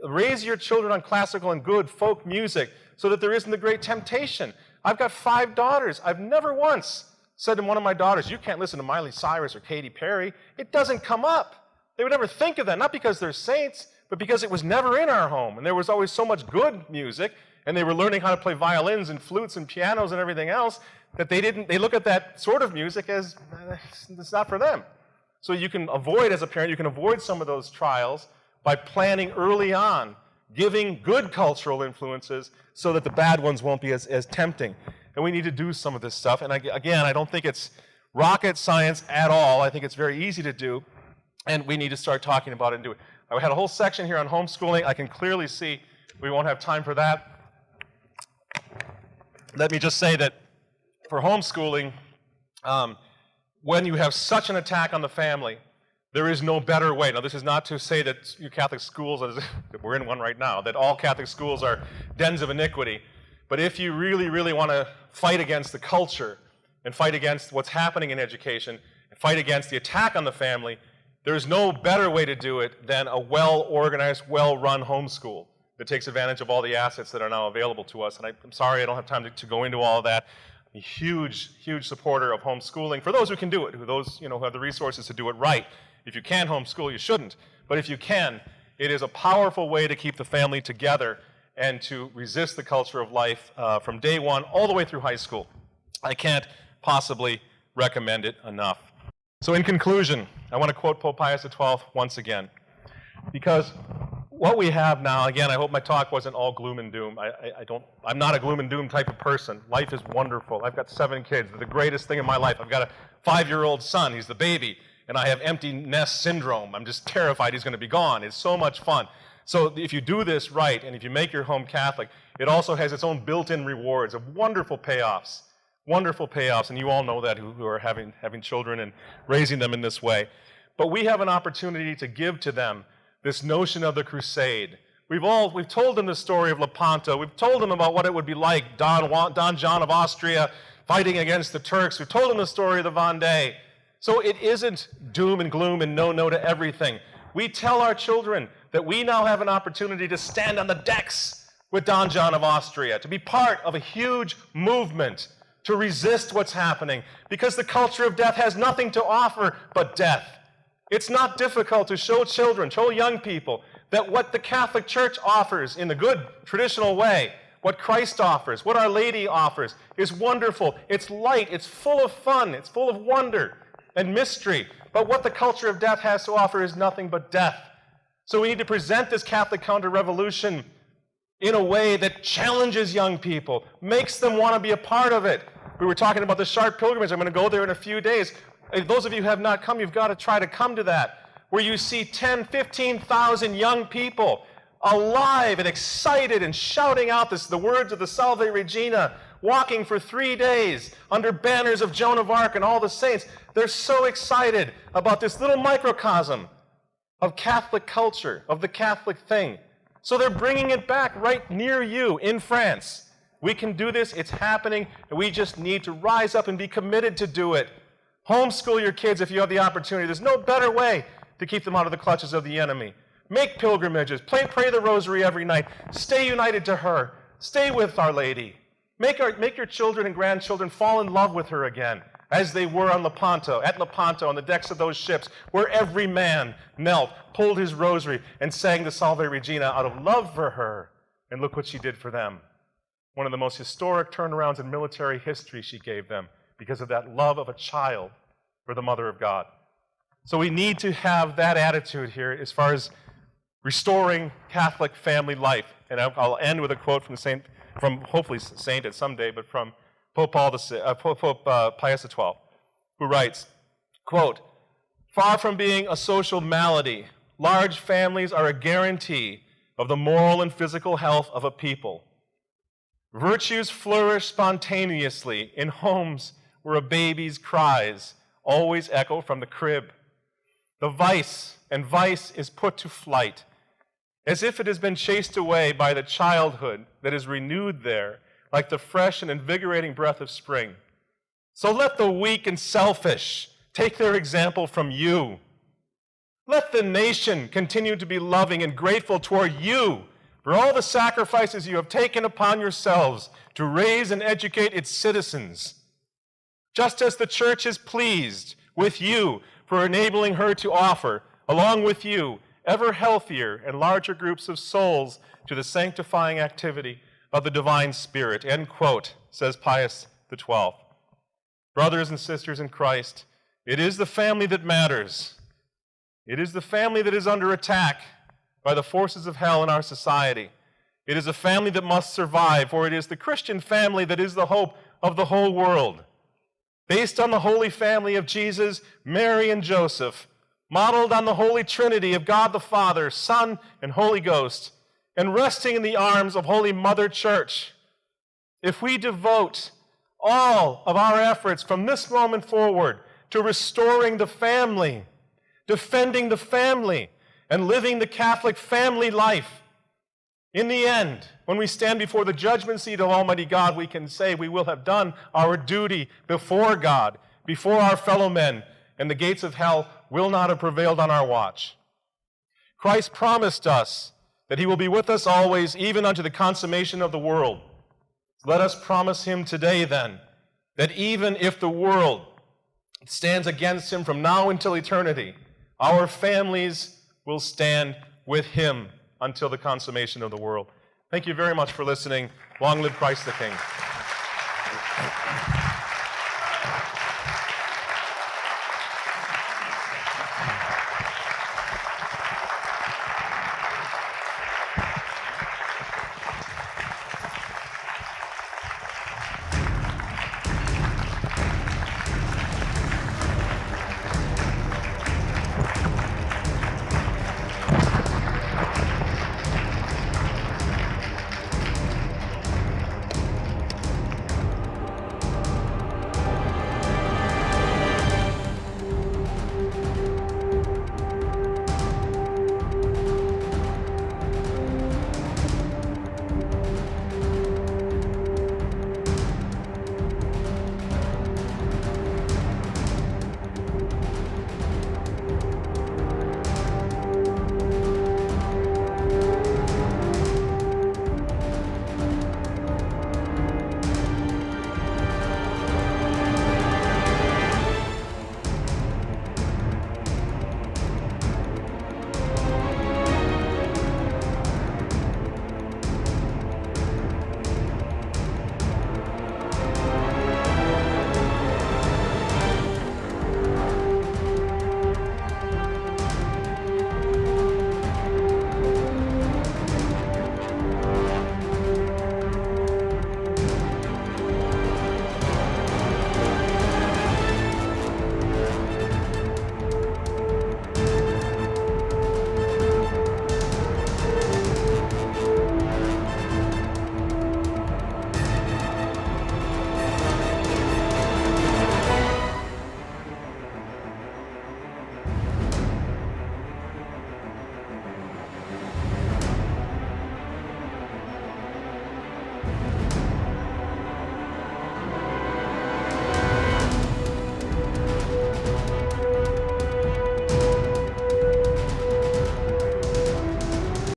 Raise your children on classical and good folk music so that there isn't the great temptation. I've got 5 daughters. I've never once said to one of my daughters, you can't listen to Miley Cyrus or Katy Perry. It doesn't come up. They would never think of that, not because they're saints, but because it was never in our home. And there was always so much good music, and they were learning how to play violins and flutes and pianos and everything else, that they look at that sort of music as, it's not for them. So you can avoid, as a parent, you can avoid some of those trials by planning early on, giving good cultural influences so that the bad ones won't be as tempting. And we need to do some of this stuff. And again, I don't think it's rocket science at all. I think it's very easy to do, and we need to start talking about it and do it. I had a whole section here on homeschooling. I can clearly see we won't have time for that. Let me just say that for homeschooling, when you have such an attack on the family, there is no better way. Now, this is not to say that your Catholic schools, we're in one right now, that all Catholic schools are dens of iniquity. But if you really, really want to fight against the culture and fight against what's happening in education and fight against the attack on the family, there's no better way to do it than a well-organized, well-run homeschool that takes advantage of all the assets that are now available to us. And I'm sorry I don't have time to go into all of that. I'm a huge, huge supporter of homeschooling for those who can do it, who have the resources to do it right. If you can't homeschool, you shouldn't. But if you can, it is a powerful way to keep the family together and to resist the culture of life from day one all the way through high school. I can't possibly recommend it enough. So in conclusion, I want to quote Pope Pius XII once again, because what we have now, again, I hope my talk wasn't all gloom and doom. I'm not a gloom and doom type of person. Life is wonderful. I've got 7 kids. They're the greatest thing in my life. I've got a 5-year-old son. He's the baby, and I have empty nest syndrome. I'm just terrified he's going to be gone. It's so much fun. So if you do this right, and if you make your home Catholic, it also has its own built-in rewards of wonderful payoffs. Wonderful payoffs, and you all know that who are having children and raising them in this way. But we have an opportunity to give to them this notion of the crusade. We've told them the story of Lepanto. We've told them about what it would be like, Don John of Austria fighting against the Turks. We've told them the story of the Vendée. So it isn't doom and gloom and no to everything. We tell our children that we now have an opportunity to stand on the decks with Don John of Austria, to be part of a huge movement to resist what's happening, because the culture of death has nothing to offer but death. It's not difficult to show children, show young people, that what the Catholic Church offers in the good traditional way, what Christ offers, what Our Lady offers, is wonderful. It's light, it's full of fun, it's full of wonder and mystery. But what the culture of death has to offer is nothing but death. So we need to present this Catholic counter-revolution in a way that challenges young people, makes them want to be a part of it. We were talking about the Chartres pilgrimage. I'm going to go there in a few days. Those of you who have not come, you've got to try to come to that, where you see 10, 15,000 young people alive and excited and shouting out the words of the Salve Regina, walking for 3 days under banners of Joan of Arc and all the saints. They're so excited about this little microcosm of Catholic culture, of the Catholic thing. So they're bringing it back right near you in France. We can do this. It's happening. And we just need to rise up and be committed to do it. Homeschool your kids if you have the opportunity. There's no better way to keep them out of the clutches of the enemy. Make pilgrimages. Pray the Rosary every night. Stay united to her. Stay with Our Lady. Make your children and grandchildren fall in love with her again, as they were on Lepanto, at Lepanto, on the decks of those ships, where every man knelt, pulled his rosary, and sang the Salve Regina out of love for her. And look what she did for them. One of the most historic turnarounds in military history she gave them, because of that love of a child for the Mother of God. So we need to have that attitude here as far as restoring Catholic family life. And I'll end with a quote from hopefully Saint at someday, but from Pope Pius XII, who writes, quote, "Far from being a social malady, large families are a guarantee of the moral and physical health of a people. Virtues flourish spontaneously in homes where a baby's cries always echo from the crib. The vice is put to flight, as if it has been chased away by the childhood that is renewed there, like the fresh and invigorating breath of spring. So let the weak and selfish take their example from you. Let the nation continue to be loving and grateful toward you for all the sacrifices you have taken upon yourselves to raise and educate its citizens. Just as the Church is pleased with you for enabling her to offer, along with you, ever healthier and larger groups of souls to the sanctifying activity of the divine Spirit," end quote, says Pius XII. Brothers and sisters in Christ, it is the family that matters. It is the family that is under attack by the forces of hell in our society. It is a family that must survive, for it is the Christian family that is the hope of the whole world. Based on the Holy Family of Jesus, Mary, and Joseph, modeled on the Holy Trinity of God the Father, Son, and Holy Ghost, and resting in the arms of Holy Mother Church. If we devote all of our efforts from this moment forward to restoring the family, defending the family, and living the Catholic family life, in the end, when we stand before the judgment seat of Almighty God, we can say we will have done our duty before God, before our fellow men, and the gates of hell will not have prevailed on our watch. Christ promised us that he will be with us always, even unto the consummation of the world. Let us promise him today, then, that even if the world stands against him from now until eternity, our families will stand with him until the consummation of the world. Thank you very much for listening. Long live Christ the King.